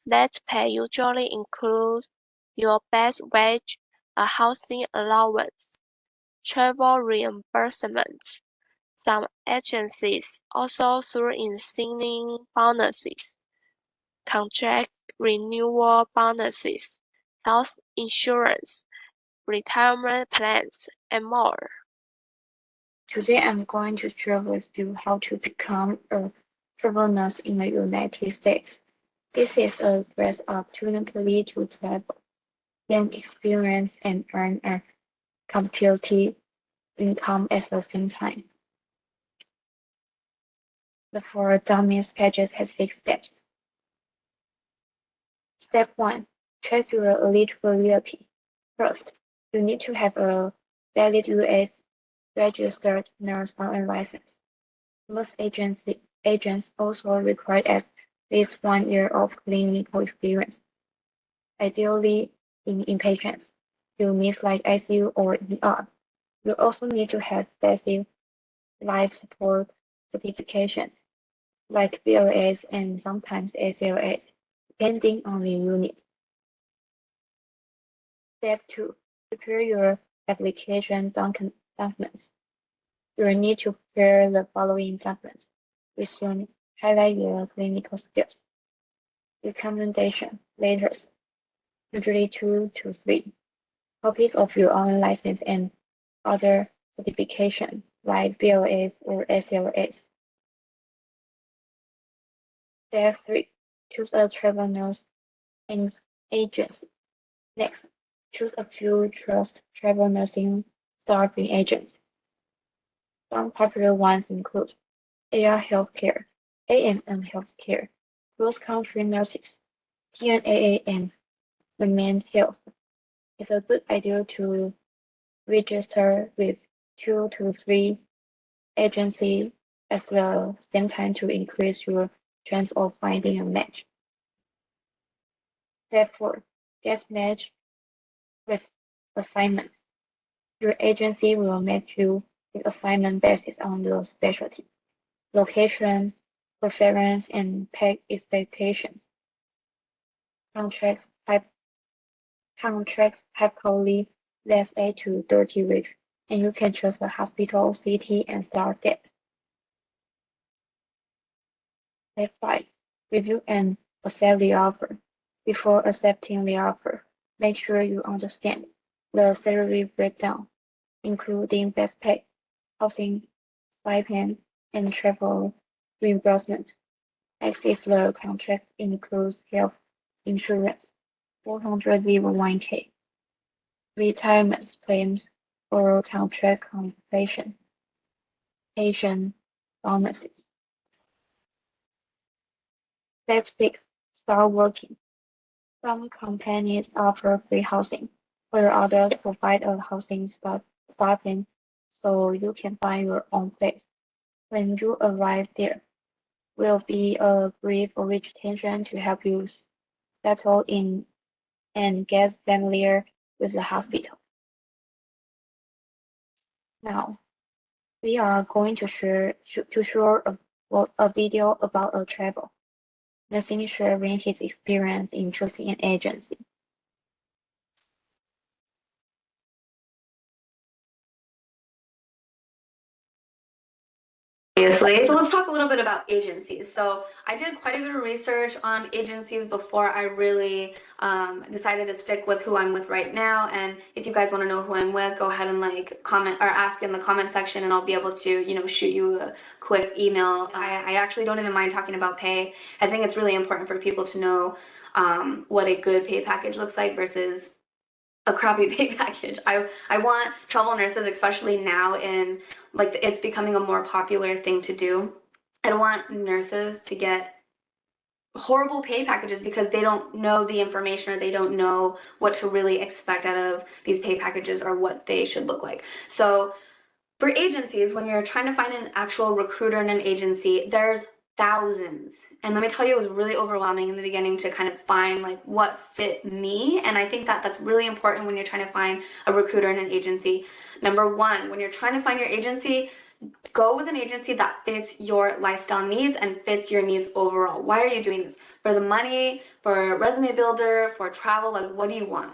That pay usually includes your base wage, a housing allowance, travel reimbursements. Some agencies also throw in signing bonuses, contract renewal bonuses, health insurance, retirement plans, and more. Today I'm going to share with you how to become a travel nurse in the United States. This is a great opportunity to travel, gain experience, and earn a competitive income at the same time. The 4 Dummies pages has 6 steps. Step 1. Check your eligibility. First, you need to have a valid U.S. registered nurse RN license. Most agents also require at least 1 year of clinical experience, ideally in inpatients, units like ICU or ER. You also need to have basic life support certifications like BLS and sometimes ACLS, depending on the unit. Step 2. Prepare your application documents. You will need to prepare the following documents, which will highlight your clinical skills. Recommendation letters, usually 2 to 3. Copies of your own license and other certification like BLS or ACLS. Step 3. Choose a travel nurse and agency. Next, choose a few trust travel nursing staffing agents. Some popular ones include AR Healthcare, AMN Healthcare, Cross Country Nurses, TNAA, and Lament Health. It's a good idea to register with 2 to 3 agencies at the same time to increase your chance of finding a match. Step 4. Get matched with assignments. Your agency will match you with assignment basis on your specialty, location, preference, and pay expectations. Contracts typically last 8 to 30 weeks, and you can choose the hospital, city, and start date. Step 5. Review and accept the offer. Before accepting the offer, make sure you understand the salary breakdown, including base pay, housing, stipend, and travel reimbursement. Ask if the contract includes health insurance, 401k, retirement plans, or contract compensation, patient bonuses. Step 6. Start working. Some companies offer free housing, while others provide a housing stipend so you can find your own place. When you arrive there, will be a brief orientation to help you settle in and get familiar with the hospital. Now, we are going to share a video about a travel nursing sharing his experience in choosing an agency. Obviously. So let's talk a little bit about agencies. So I did quite a bit of research on agencies before I really decided to stick with who I'm with right now. And if you guys want to know who I'm with, go ahead and like comment or ask in the comment section, and I'll be able to, you know, shoot you a quick email. I actually don't even mind talking about pay. I think it's really important for people to know what a good pay package looks like versus a crappy pay package. I want travel nurses, especially now in like it's becoming a more popular thing to do. I don't want nurses to get horrible pay packages because they don't know the information or they don't know what to really expect out of these pay packages or what they should look like. So for agencies, when you're trying to find an actual recruiter in an agency, there's thousands. And let me tell you, it was really overwhelming in the beginning to kind of find like what fit me. And I think that that's really important when you're trying to find a recruiter in an agency. Number one, when you're trying to find your agency, go with an agency that fits your lifestyle needs and fits your needs overall. Why are you doing this? For the money, for resume builder, for travel, like what do you want?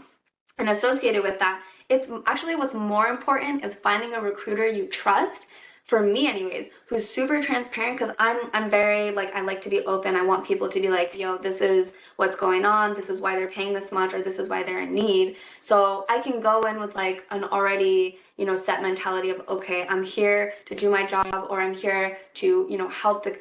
And associated with that, it's actually what's more important is finding a recruiter you trust, for me anyways, who's super transparent, because I'm very like, I like to be open. I want people to be like, yo, this is what's going on, this is why they're paying this much, or this is why they're in need. So I can go in with like an already, you know, set mentality of, okay, I'm here to do my job, or I'm here to, you know, help the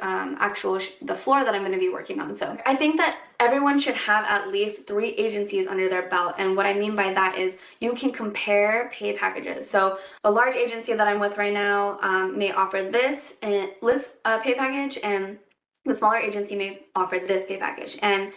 the floor that I'm going to be working on. So I think that everyone should have at least 3 agencies under their belt. And what I mean by that is you can compare pay packages. So a large agency that I'm with right now may offer this pay package, and the smaller agency may offer this pay package. And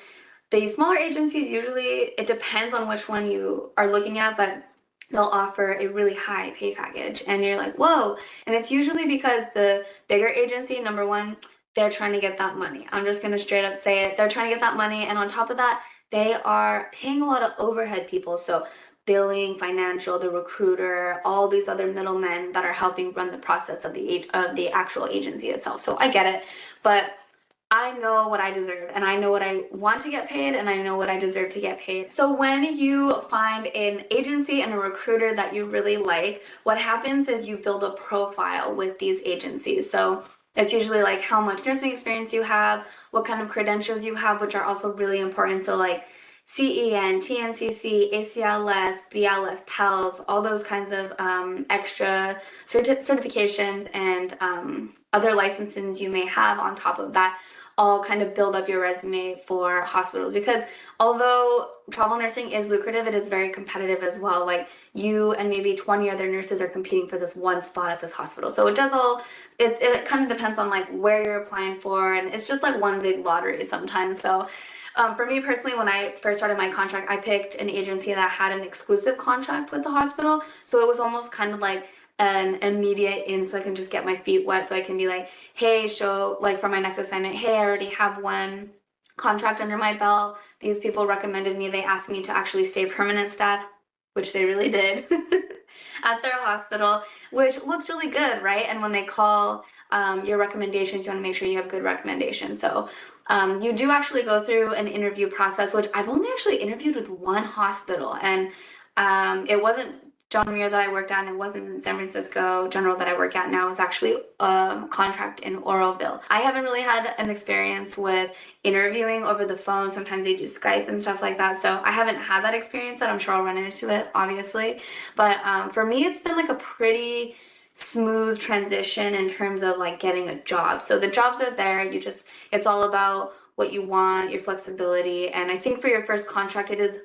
the smaller agencies, usually it depends on which one you are looking at, but they'll offer a really high pay package and you're like, whoa. And it's usually because the bigger agency, number one, they're trying to get that money. I'm just going to straight up say it. They're trying to get that money. And on top of that, they are paying a lot of overhead people. So billing, financial, the recruiter, all these other middlemen that are helping run the process of the actual agency itself. So I get it, but I know what I deserve, and I know what I want to get paid, and I know what I deserve to get paid. So when you find an agency and a recruiter that you really like, what happens is you build a profile with these agencies. So it's usually like how much nursing experience you have, what kind of credentials you have, which are also really important. So like CEN, TNCC, ACLS, BLS, PALS, all those kinds of extra certifications and other licenses you may have on top of that all kind of build up your resume for hospitals, because although travel nursing is lucrative, it is very competitive as well. Like you and maybe 20 other nurses are competing for this one spot at this hospital. So it kind of depends on like where you're applying for, and it's just like one big lottery sometimes. So for me personally, when I first started my contract, I picked an agency that had an exclusive contract with the hospital. So it was almost kind of like an immediate in, so I can just get my feet wet, so I can be like, hey, like for my next assignment, hey, I already have one contract under my belt. These people recommended me. They asked me to actually stay permanent staff, which they really did, at their hospital, which looks really good, right? And when they call your recommendations, you want to make sure you have good recommendations. So you do actually go through an interview process, which I've only actually interviewed with one hospital, and it wasn't John Muir that I worked at, and it wasn't in San Francisco General that I work at now. It's actually a contract in Oroville. I haven't really had an experience with interviewing over the phone. Sometimes they do Skype and stuff like that. So I haven't had that experience, and I'm sure I'll run into it, obviously. But for me, it's been like a pretty smooth transition in terms of like getting a job. So the jobs are there. It's all about what you want, your flexibility. And I think for your first contract, it is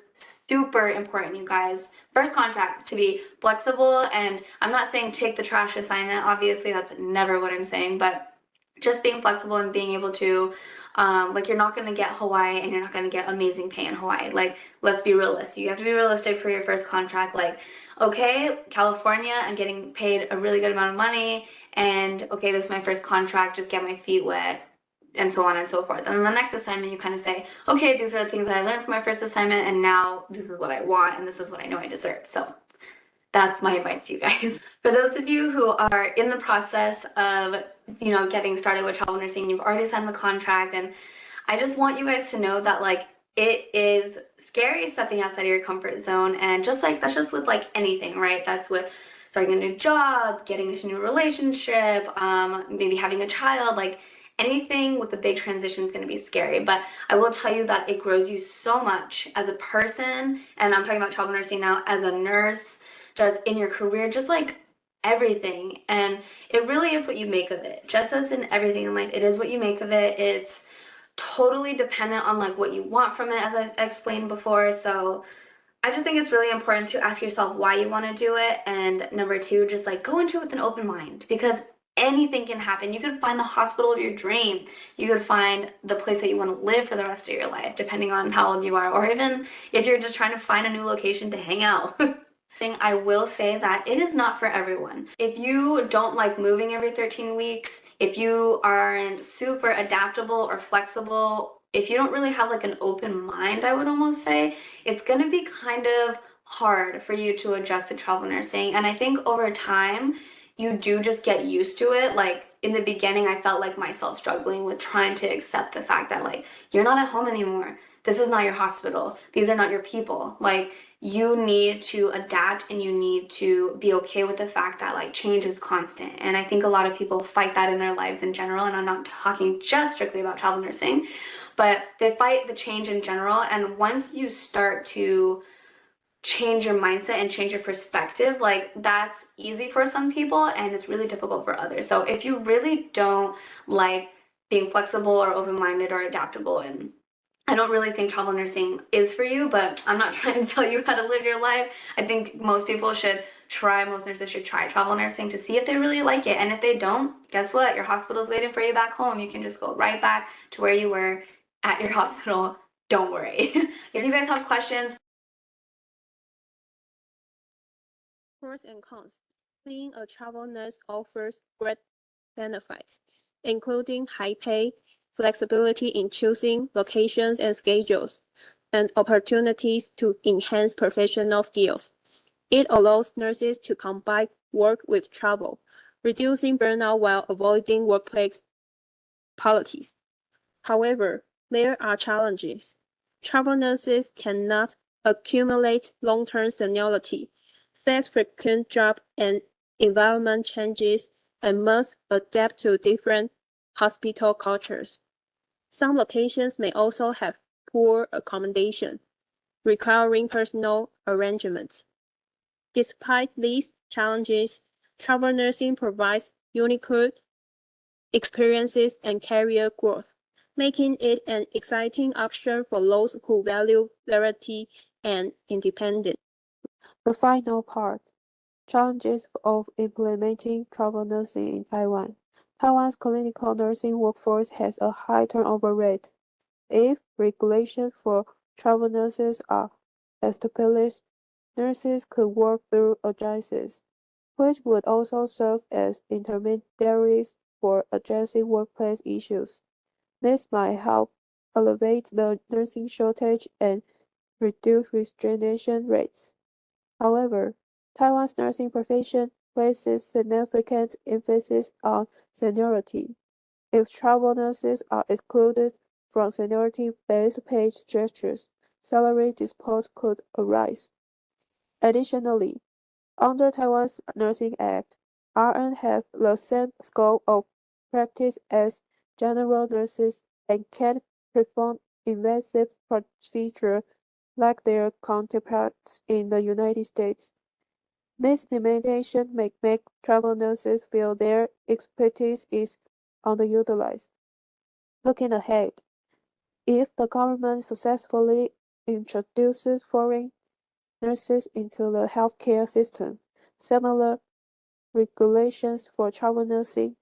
super important, you guys. First contract, to be flexible. And I'm not saying take the trash assignment. Obviously, that's never what I'm saying, but just being flexible and being able to Like you're not going to get Hawaii and you're not going to get amazing pay in Hawaii. Like, let's be realistic. You have to be realistic for your first contract. Like, okay, California, I'm getting paid a really good amount of money, and okay, this is my first contract, just get my feet wet, and so on and so forth. And then the next assignment, you kind of say, okay, these are the things that I learned from my first assignment, and now this is what I want, and this is what I know I deserve. So that's my advice to you guys. For those of you who are in the process of, getting started with travel nursing, you've already signed the contract, and I just want you guys to know that, like, it is scary stepping outside of your comfort zone, and that's just with like anything, right? That's with starting a new job, getting into a new relationship, maybe having a child, like anything with a big transition is going to be scary. But I will tell you that it grows you so much as a person, and I'm talking about travel nursing now, as a nurse, just in your career, just like everything. And it really is what you make of it. Just as in everything in life, it is what you make of it. It's totally dependent on like what you want from it, as I've explained before. So I just think it's really important to ask yourself why you want to do it, and number two, just like go into it with an open mind, because anything can happen. You could find the hospital of your dream. You could find the place that you want to live for the rest of your life, depending on how old you are, or even if you're just trying to find a new location to hang out. I will say that it is not for everyone. If you don't like moving every 13 weeks, if you aren't super adaptable or flexible, if you don't really have like an open mind, I would almost say, it's going to be kind of hard for you to adjust to travel nursing. And I think over time, you do just get used to it. Like in the beginning, I felt like myself struggling with trying to accept the fact that like, you're not at home anymore. This is not your hospital. These are not your people. Like, you need to adapt, and you need to be okay with the fact that like change is constant. And I think a lot of people fight that in their lives in general, and I'm not talking just strictly about travel nursing, but they fight the change in general. And once you start to change your mindset and change your perspective, like that's easy for some people and it's really difficult for others. So if you really don't like being flexible or open-minded or adaptable, and I don't really think travel nursing is for you, but I'm not trying to tell you how to live your life. I think most nurses should try travel nursing to see if they really like it. And if they don't, guess what? Your hospital's waiting for you back home. You can just go right back to where you were at your hospital. Don't worry. If you guys have questions. Pros and cons. Being a travel nurse offers great benefits, including high pay, flexibility in choosing locations and schedules, and opportunities to enhance professional skills. It allows nurses to combine work with travel, reducing burnout while avoiding workplace politics. However, there are challenges. Travel nurses cannot accumulate long-term seniority, face frequent job and environment changes, and must adapt to different hospital cultures. Some locations may also have poor accommodation, requiring personal arrangements. Despite these challenges, travel nursing provides unique experiences and career growth, making it an exciting option for those who value variety and independence. The final part. Challenges of implementing travel nursing in Taiwan. Taiwan's clinical nursing workforce has a high turnover rate. If regulations for travel nurses are established, nurses could work through agencies, which would also serve as intermediaries for addressing workplace issues. This might help alleviate the nursing shortage and reduce resignation rates. However, Taiwan's nursing profession places significant emphasis on seniority. If travel nurses are excluded from seniority-based pay structures, salary disputes could arise. Additionally, under Taiwan's Nursing Act, RN have the same scope of practice as general nurses and can perform invasive procedures like their counterparts in the United States. This limitation may make travel nurses feel their expertise is underutilized. Looking ahead, if the government successfully introduces foreign nurses into the healthcare system, similar regulations for travel nursing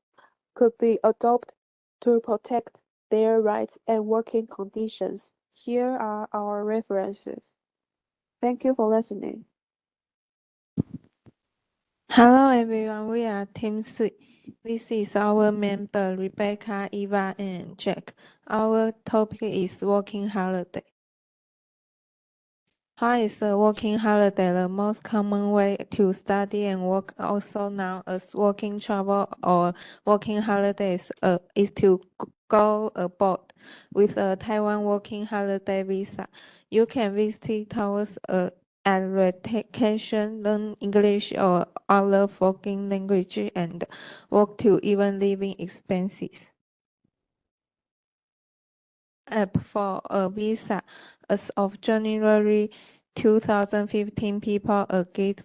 could be adopted to protect their rights and working conditions. Here are our references. Thank you for listening. Hello everyone, we are Team 3. This is our member Rebecca, Eva, and Jack. Our topic is working holiday. How is a working holiday? The most common way to study and work, also known as working travel or working holidays, is to go abroad with a Taiwan working holiday visa. You can visit towards at vacation, learn English or other foreign language, and work to even living expenses. App for a visa. As of January 2015, people aged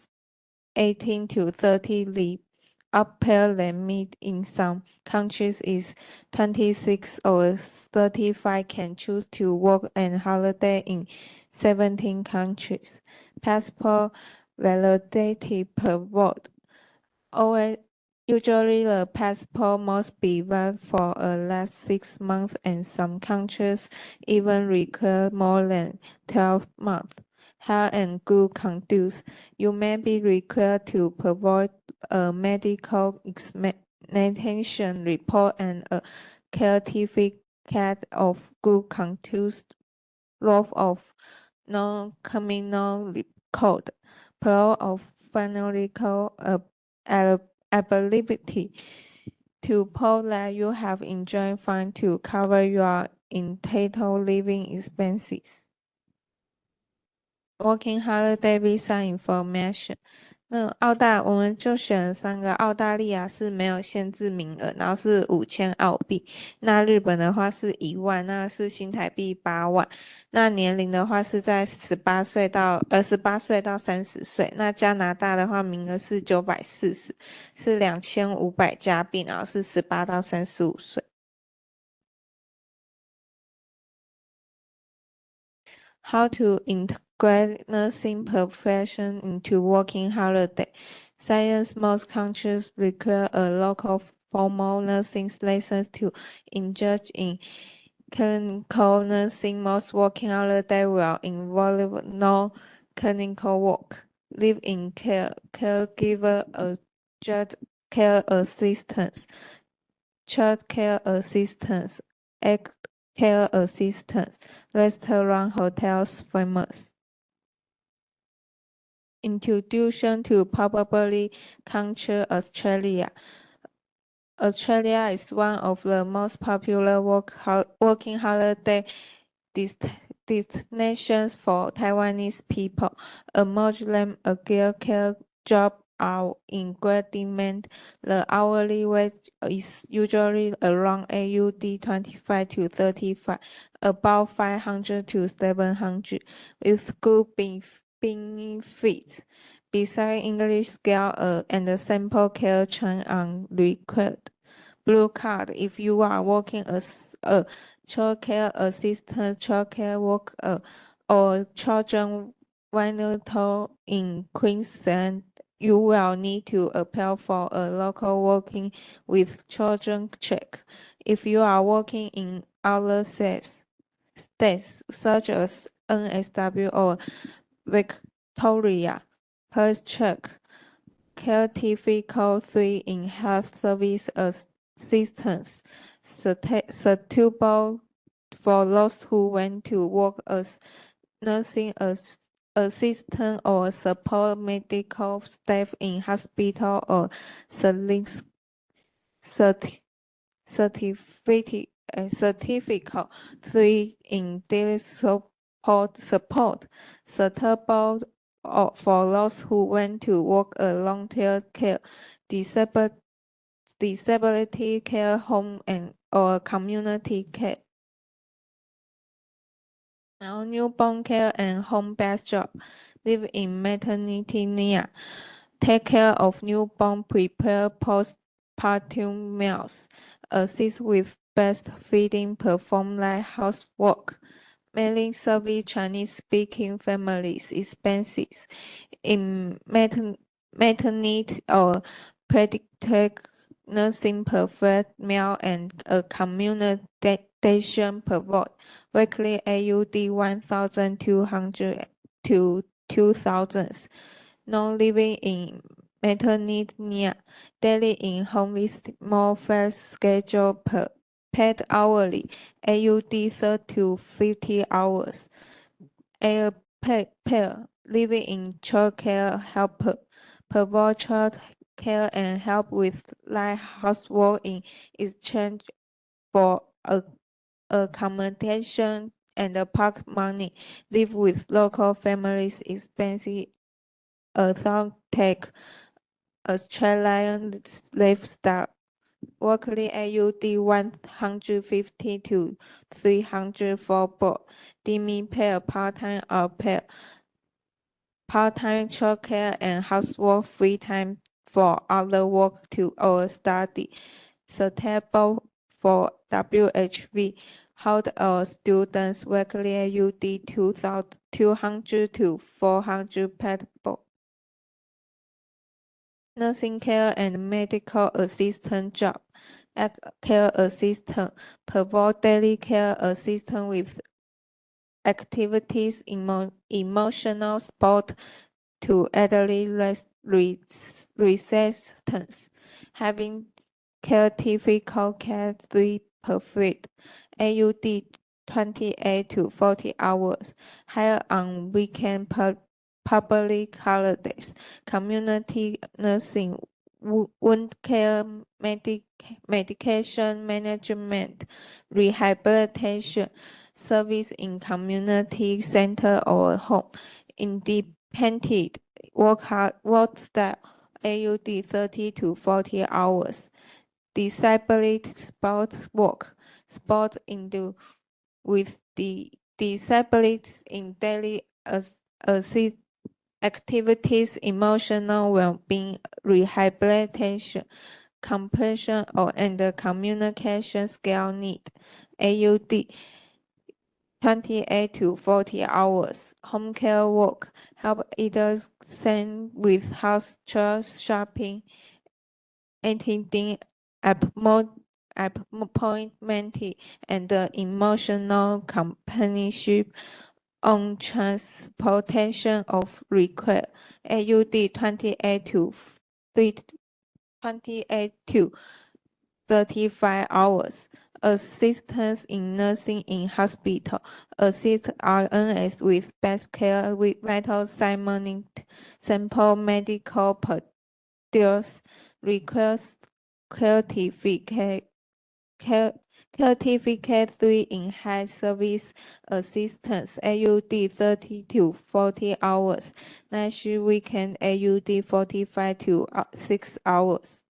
18 to 30 the upper limit in some countries is 26 or 35 can choose to work and holiday in 17 countries. Passport validity per word. Always, usually the passport must be valid for at least 6 months and some countries even require more than 12 months. Health and good conduct. You may be required to provide a medical examination report and a certificate of good conduct, law of non-criminal record, proof of financial ability to prove that you have enjoyed funds to cover your entitled living expenses. Working holiday visa information. 那我们就选了3个，澳大利亚是没有限制名额，然后是5000澳币。那日本的话是1万，那是新台币8万。那年龄的话是在18岁到30岁。那加拿大的话名额是940，是2500加币，然后是18到35岁。How to integrate nursing profession into working holiday. Since most countries require a local formal nursing license to engage in clinical nursing, most working holiday will involve no clinical work, live-in care, caregiver, adult care assistance, child care assistance, care assistance, restaurant, hotels, famous. Introduction to probably country Australia. Australia is one of the most popular working holiday destinations for Taiwanese people. Among them, agile care jobs are in great demand. The hourly wage is usually around AUD 25 to 35, about 500 to 700, with good benefits. Besides English skill and sample care train are required. Blue card if you are working as a childcare assistant, childcare worker, or children visitor in Queensland, you will need to apply for a local working with children check. If you are working in other states such as NSW or Victoria, please check Certificate 3 in Health Service Assistance, suitable for those who want to work as nursing assistant or support medical staff in hospital or certificate 3 in daily support, suitable for those who want to work a long-term care, disability care home or community care. Now, newborn care and home-based job. Live in maternity near. Take care of newborn, prepare postpartum meals, assist with breastfeeding, perform light housework, mainly service Chinese-speaking families' expenses in maternity or pediatric nursing per female and a communication per vote. Weekly AUD 1,200 to 2,000. No living in maternity. Daily in-home visit more fair schedule per paid hourly AUD 30 to 50 hours. A pair living in childcare helper provide child care and help with light housework in exchange for accommodation and park money. Live with local families expenses authentic Australian lifestyle. Weekly AUD 150 to 300 for both demi-paid part-time or paid part-time childcare and housework free time for other work to or study. Suitable for WHV. Hold our students weekly AUD 2,200 to 400 per book. Nursing care and medical assistant job. Care assistant provide daily care assistant with activities, emotional support to elderly residents. Having care typical care 3 per week, AUD 28 to 40 hours. Hire on weekend public holidays. Community nursing, wound care, medication management, rehabilitation, service in community center or home, independent work style, AUD 30 to 40 hours. Disabled sport work, sport with the disabled in daily assist activities, emotional well-being, rehabilitation, compassion and communication skill need, AUD 28 to 40 hours. Home care work, help either send with house chores, shopping, attending appointment, and emotional companionship on transportation of request, AUD 28 to 35 hours. Assistance in nursing in hospital. Assist RNS with best care with vital sign sample medical procedures. Request certificate 3 in health service assistance, AUD 30 to 40 hours. Night shift weekend, AUD 45 to 6 hours.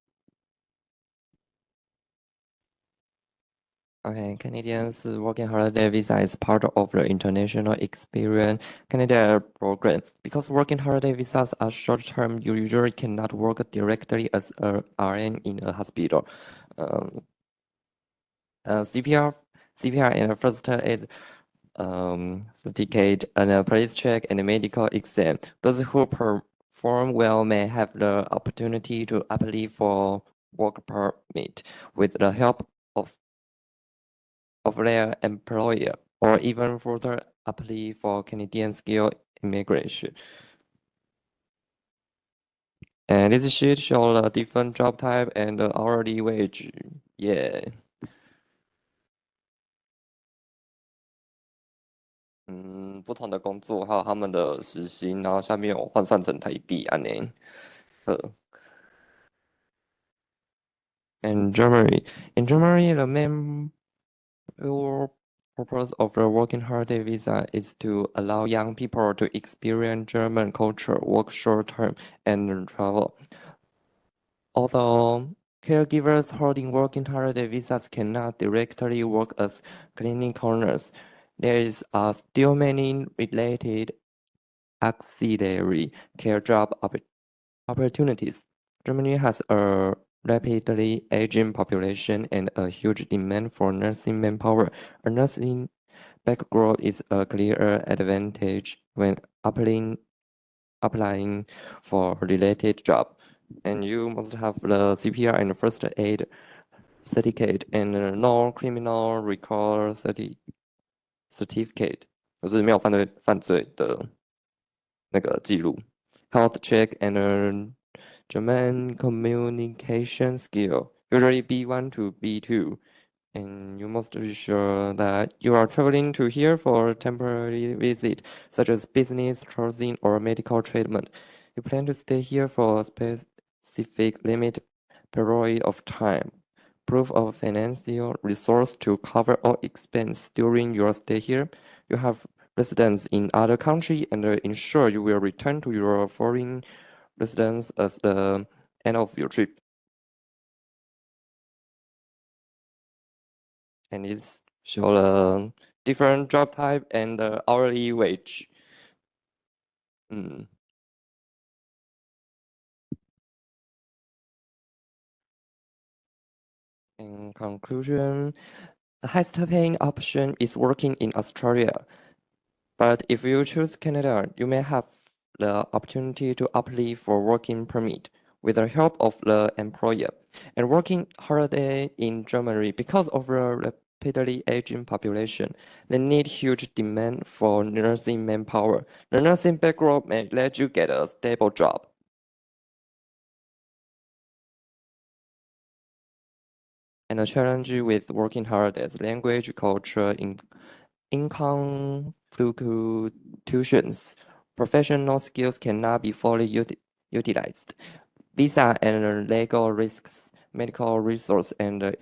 Okay, Canadians working holiday visa is part of the International Experience Canada program. Because working holiday visas are short term, you usually cannot work directly as a RN in a hospital. CPR and first aid certificate and a police check and a medical exam. Those who perform well may have the opportunity to apply for work permit with the help of their employer, or even further apply for Canadian skill immigration. And this sheet shows a different job type and the hourly wage. Yeah. 不同的工作还有他们的时薪，然后下面有换算成台币安尼。In Germany, the main purpose of the working holiday visa is to allow young people to experience German culture, work short term, and travel. Although caregivers holding working holiday visas cannot directly work as clinical nurses, there is still many related auxiliary care job opportunities. Germany has a rapidly aging population and a huge demand for nursing manpower. A nursing background is a clear advantage when applying for related job. And you must have the CPR and first aid certificate and no criminal record certificate， 就是没有犯罪的那个记录。Health check and German communication skill, usually B1 to B2. And you must be sure that you are traveling to here for a temporary visit, such as business, tourism, or medical treatment. You plan to stay here for a specific limited period of time. Proof of financial resource to cover all expense during your stay here. You have residence in other country and ensure you will return to your foreign residence at the end of your trip. And it's show the different job type and the hourly wage. In conclusion, the highest paying option is working in Australia. But if you choose Canada, you may have the opportunity to apply for working permit with the help of the employer and working holiday in Germany. Because of the rapidly aging population, they need huge demand for nursing manpower. The nursing background may let you get a stable job. And the challenge with working holidays, language, culture, income fluctuations, professional skills cannot be fully utilized. Visa and legal risks, medical resource, and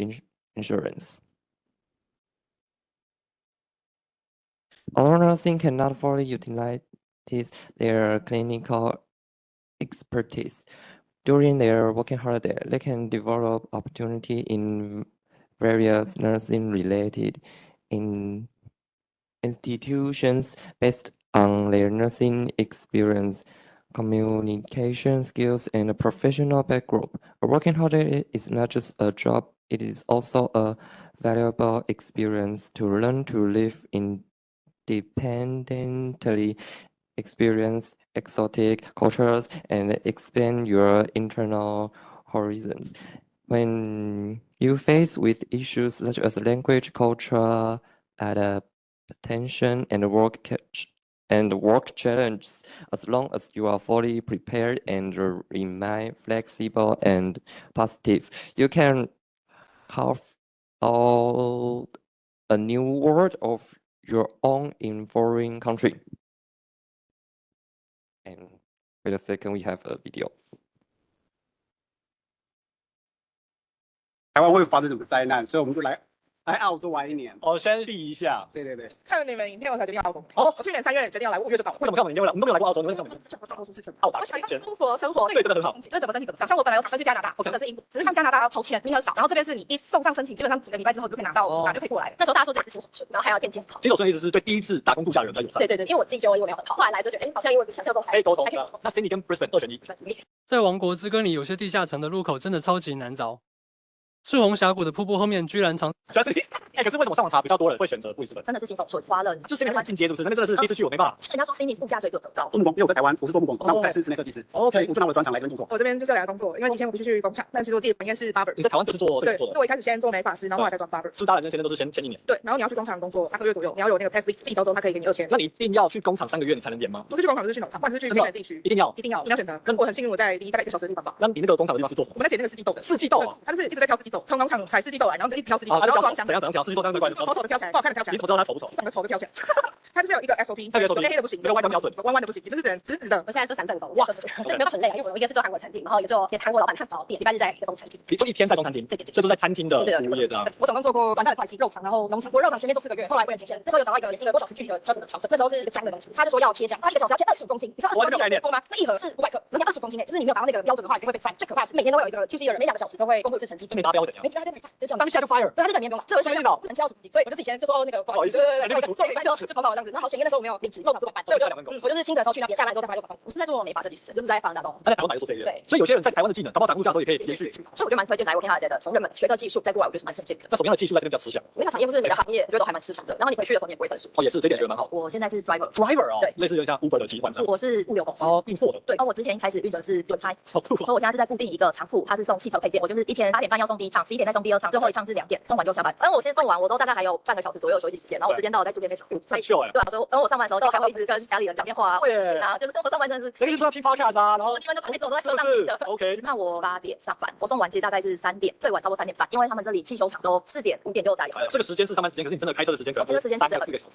insurance. Although nursing cannot fully utilize their clinical expertise during their working holiday, they can develop opportunity in various nursing-related institutions based on their nursing experience, communication skills, and professional background. A working holiday is not just a job, it is also a valuable experience to learn to live independently, experience exotic cultures, and expand your internal horizons. When you face with issues such as language, culture, attention, and work challenges, as long as you are fully prepared and remain flexible and positive, you can carve out a new world of your own in foreign country. And wait a second, we have a video. 台湾会发生什么灾难，所以我们就来澳洲玩1年。先避一下。对。看了你们影片，我才决定要澳洲。我去年3月决定要来，5月就到了。为什么看我们影片会来？我们都没有来过澳洲，你会干嘛？澳大。我想要出国生活，对，真的很好。这怎么申请怎么上？像我本来有打算去加拿大或者是英国，可是像加拿大要筹钱，名额少，然后这边是你一送上申请，基本上几个礼拜之后就可以拿到，就可以过来了。那时候大家说这是新手村，然后还要电竞跑。新手村的意思是对第一次打工度假的人比较友善。对，因为我自己觉得我英文没有很好，后来来就觉得，好像英文比想象中还可以沟通。那 Sydney 跟 Brisbane 2选1。在王国之歌里，有些地下城的入口真的超级难找。赤红峡谷的瀑布后面居然藏。可是为什么上网查比较多人会选择布里斯本？真的是新手村，花了就是因为进阶是不是？那真的是第一次去，我没办法。人家说 Sydney 物价水准很高。做木工，因为我在台湾，我是做木工，那我在是室内设计师。OK， 我就拿我的专长来这边工作。我这边就是来工作，因为以前我必须去工厂，但其实我自己本业是 barber。你在台湾就是做这个做的？对，我一开始先做美发师，然后后来才转 barber。是大人先生都是前1年。对，然后你要去工厂工作3个月左右，你要有那个 pass leave，一周他可以给你2000。那你一定要去工厂3个月你才能延吗？不是去工厂，就是去农场，或者是去偏远地区。一定要，你要选择。我很幸运，我在离大概1个小时的地方吧。那你那个工厂的地方是做什么？我们在捡那个四季豆的。四季豆啊？他就是一直在挑四季豆，从农场采四季豆来，然后就一直挑四季豆，然后装箱。怎样挑？四季豆这样子怪的。丑丑的挑起来，不好看的挑起来。你怎么知道它丑不丑？长得丑的挑起来。它就是有一个 SOP， 黑黑的不行，没有歪的标准，弯弯的不行，也就是只能直直的。我现在做3份工，哇，没有很累啊，因为我一个是做韩国餐厅，然后也做韩国老板汉堡店，礼拜日在一个中餐厅。你做1天在中餐厅，对，所以都在餐厅的服务业这样。我总共做过短暂的会计、肉厂，然后农场。我肉厂前面做4个月，后来为了极限，那时候有找到一个也是一个多小时距离的车子的小镇，那时候是一个姜的东西，他就说要切姜，他1个小时要切25公斤，你知道25公斤有多吗？那一盒是500克，人家20公斤就是你没有达到那个标准的话，你就会被翻。最可怕的是每天都会有一个 QC 的人，每2个小时都会公布一次成绩。没达标会怎样？没他就没就这样，当下就 fire。对，他就讲员工嘛，这我现在不能挑什么，所以我就自己先就说那个不好意思，对，做礼拜之后就跑跑这样子。然后好险，因为那时候我没有离职，肉场是晚班，所以我就是清晨的时候去那边，下班之后再回来肉场。我是在做美发设计师，就是在法兰达东。他在台湾买做这一类。对，所以有些人在台湾的技能，搞不好打工度假的时候也可以延续。所以我觉得蛮推荐来我天下的同仁们学的技术带过来，我觉得是蛮推荐的。那什么样的技术在这边比较吃香？美发产业或是每个行业，我觉得都还蛮吃香的。然后你回去的时候你也不会生疏。哦，也是，这点觉得蛮好。我现在是 driver。哦，对，类似就像 Uber 的集团上。我是物流公司。哦，运货的。对，我之前一开始运的是轮胎。好酷。然后我现在是在固定一个仓库，它是送汽车配件，我就是一天8点半要送第一趟，11点再送第二趟，最后一趟是2点，送完就下班。然后我先送完，我都大概还有半个小时左右休息时间，然后我时间到我再住那边仓库。太秀哎。对啊，所以然后我上班的时候就还会一直跟家里人讲电话啊，或者是啊，就是我上班真的是。可以说要听 podcast 啊，然后你们都在车上听的。OK。那我8点上班，我送完其实大概是3点，最晚差不多3点半，因为他们这里汽修厂都4点、5点就打烊。这个时间是上班时间，可是你真的开车的时间可能开车时间3个小时。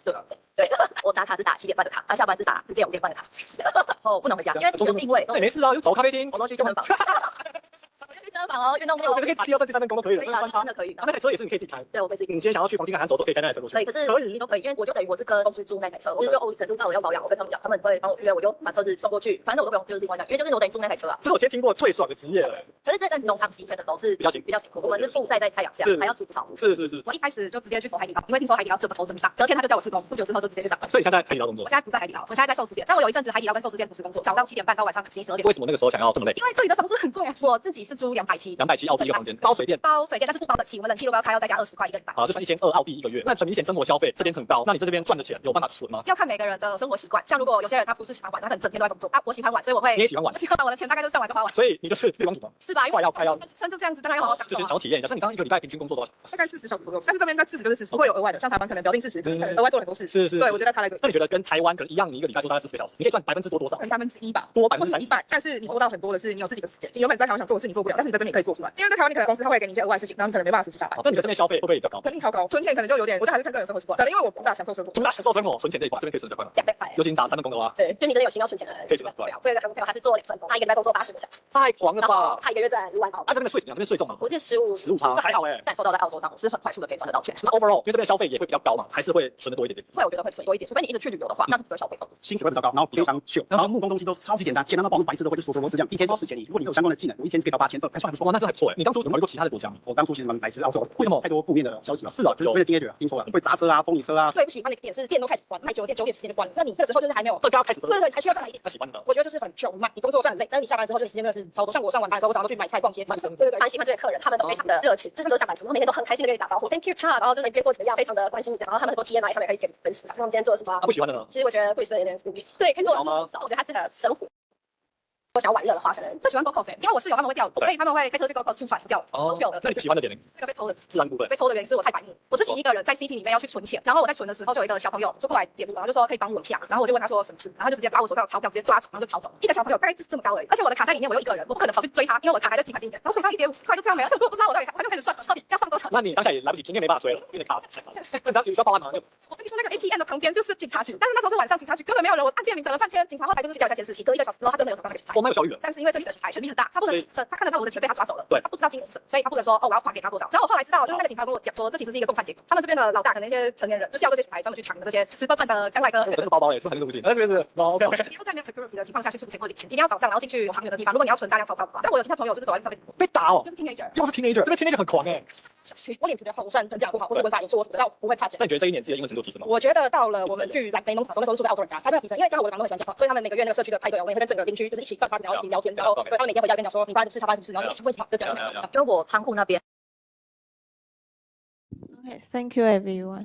对，我打卡是打7点半的卡，他下班是打5点、5点半的卡，然后不能回家，因为有定位。没事啊，就走咖啡厅，我都去健身房。健身房哦，运动后可以打第2份、第3份工都可以的，真的可以。那台车也是你可以自己开。对，我可以自己。你今天想要去黄金海岸走，都可以开那台车过去。对，可是你都可以，因为我就等于我是跟公司租那台车，我是就欧里程度到我要保养，我跟他们讲，他们会帮我约，我就把车子送过去，反正我都不用就是另外讲，因为就是我等于租那台车啊。这是我今天听过最爽的职业了。可是这在农场期间的都是比较辛苦，我们是曝晒在太阳下，还要除草。是。我一开始就直接去投海底捞，因为听说海底捞这么投这么上，隔天他就叫我施工，不久之后就直接去上班。所以你现在在海底捞工作？我现在不在海底捞，我现在在寿司店，但我有一阵子海底捞跟寿司店同时工作，早上7点半到晚上11、12点。为什么那个时候想要这么累？因为这里的房租很贵啊，我自己是租270澳币一个房间，包水电，但是不包得起，我们冷气如果要开要再加20块一个礼拜。好，就算1200澳币一个月，那很明显生活消费这边很高，那你在这边赚的钱有办法存吗？要看每个人的生活习惯，像如果有些人他不是喜欢玩，他可能整天都在工作，我喜欢玩，所以我会。你也喜欢玩？我喜欢玩，我的钱大概就赚完就花完。所以你就是月光族吗？是吧？快要，生就这样子，当然要好好享受。就是想要体验一下，那你刚刚一个礼拜平均工作多少小时？大概40小时左右，但是这边在40就是40，不会有额外的，像台湾可能表定40，可能额外做很多事。是。对，我觉得差在这里。那你觉得跟台湾可能一样，你一个礼拜做大概40个小时，你可以赚多多少？可能1%吧，多100%，但是你多到很多的是你有自己的时间，你原本在台湾想做的事你做不了，但是你在这边也可以做出来。因为在台湾你可能公司他会给你一些额外的事情，然后你可能没办法实时下班。那你觉得这边消费会不会比较高？肯定超高，存钱可能就有点，我觉得还是看个人生活习惯。因为我主打享受生活，存钱这一块，这边可以存得快吗？200块，尤其你打3份工的话。对，就你真的有心要存钱的人，可以存得出来。我有一个韩国朋友，他是做2份工，他一个礼拜工作80个小时，太狂了吧！他一个月赚1万澳。这边的税怎么样？这边税重吗？我记得15%，还好哎。感受到在澳洲当是很快速的可以赚得到钱。那 overall，因为这边消费也会比较高嘛，还是会存得多一点点？会，我觉得会存多一点，除非你一直去旅游的话，那这个消费高。薪水会比较高，然后非常秀，然后木工东西都超级简单到爆，白痴都会就螺丝这样，一天都1000里。如果你有相关的技能，我一天可以到8000，还算还不错。哇，那这还不错哎。你当初有考虑过其他的国家吗？我当初其实蛮排斥澳洲，为什么？太多负面的消息了。是啊，就是为了teenager听说了，会砸车啊，崩你车啊。最不喜欢的一个点是店都开始关，卖9点时间就关了。那你那个时候就是还没有，这刚要开始。对，还需要再来一点。他喜欢的。我觉得就是很穷嘛，你工作虽然很累，但是你下班之后这个时间真的是超多。像我上完班的时候，我早上都去买菜、逛街、对，蛮喜欢这些客人，他们都非常的热情，就是他们都上班族，他们每天都很开心的跟你打招呼 ，Thank you, Cha，然后真的结果怎么样，非常的关心你，然后他们很多 TMI，他们也可以跟你分享，他们今天做的什么。不喜欢的呢？其实我觉得不喜欢有点无语，对，可以做的少，我觉得他是个生活。我想要玩乐的话，可能最喜欢 Go Coast，因为我室友他们会钓鱼，所以他们会开车去 Go Coast 出船钓鱼。哦，那你不喜欢的点呢？那个被偷的自然部分。被偷的原因是我太白目，我自己一个人在 City 里面要去存钱，然后我在存的时候就有一个小朋友就过来点路，然后就说可以帮我一下，然后我就问他说什么事，然后他就直接把我手上的钞票直接抓走，然后就跑走。一个小朋友大概就是这么高而已，而且我的卡在里面，我又一个人，我不可能跑去追他，因为我的卡还在提款机里面，然后手上150块就这样没了，而且我不知道我到底我就开始算我到底要放多少。那你当下也来不及，今天没办法追了，因为卡太高。那你知道有需要报案吗？我跟你说，那个 ATM 的旁边就是警察局，但是那时候是晚上，警察局根本没有人，我按电铃等了半天，警察后来就是去调一下监视器，隔1个小时之后，他真的有找到那个小孩。我蛮有小雨的。但是因为这里的小孩权力很大，他不能他看得到我的钱被他抓走了，对，他不知道金额是什么，所以他不能说哦我要还给他多少。然后我后来知道，就是那个警察跟我讲说，这其实是一个共犯结构，他们这边的老大可能一些成年人就是要这些小孩专门去抢的这些吃笨笨的刚来的。这个包包也是很不行，那这边是哦 OK。你要在没有 security 的情况下去存钱或领钱，一定要早上然后进去有航员的地方。如果你要存大量钞票的话，但我有其他朋友就是走在路上被打哦，就是 teenager，又是 teenager，这边 teenager 很狂哎。我脸皮的厚，虽然很讲不好，或者文法演说我什么的，但我不会怕讲。那你觉得这一年自己的英文程度提升吗？我觉得到了我们去南北农场的时候，那时候是住在澳洲人家，才真的提升。因为刚好我的房东很喜欢讲话，所以他们每个月那个社区的派对，我们也会跟整个邻居就是一起办 party，然后聊天，然后对他们每天回家跟讲说你发生什么事，他发生什么事，然后一起会跑，就讲。因为我仓库那边。Okay, thank you everyone.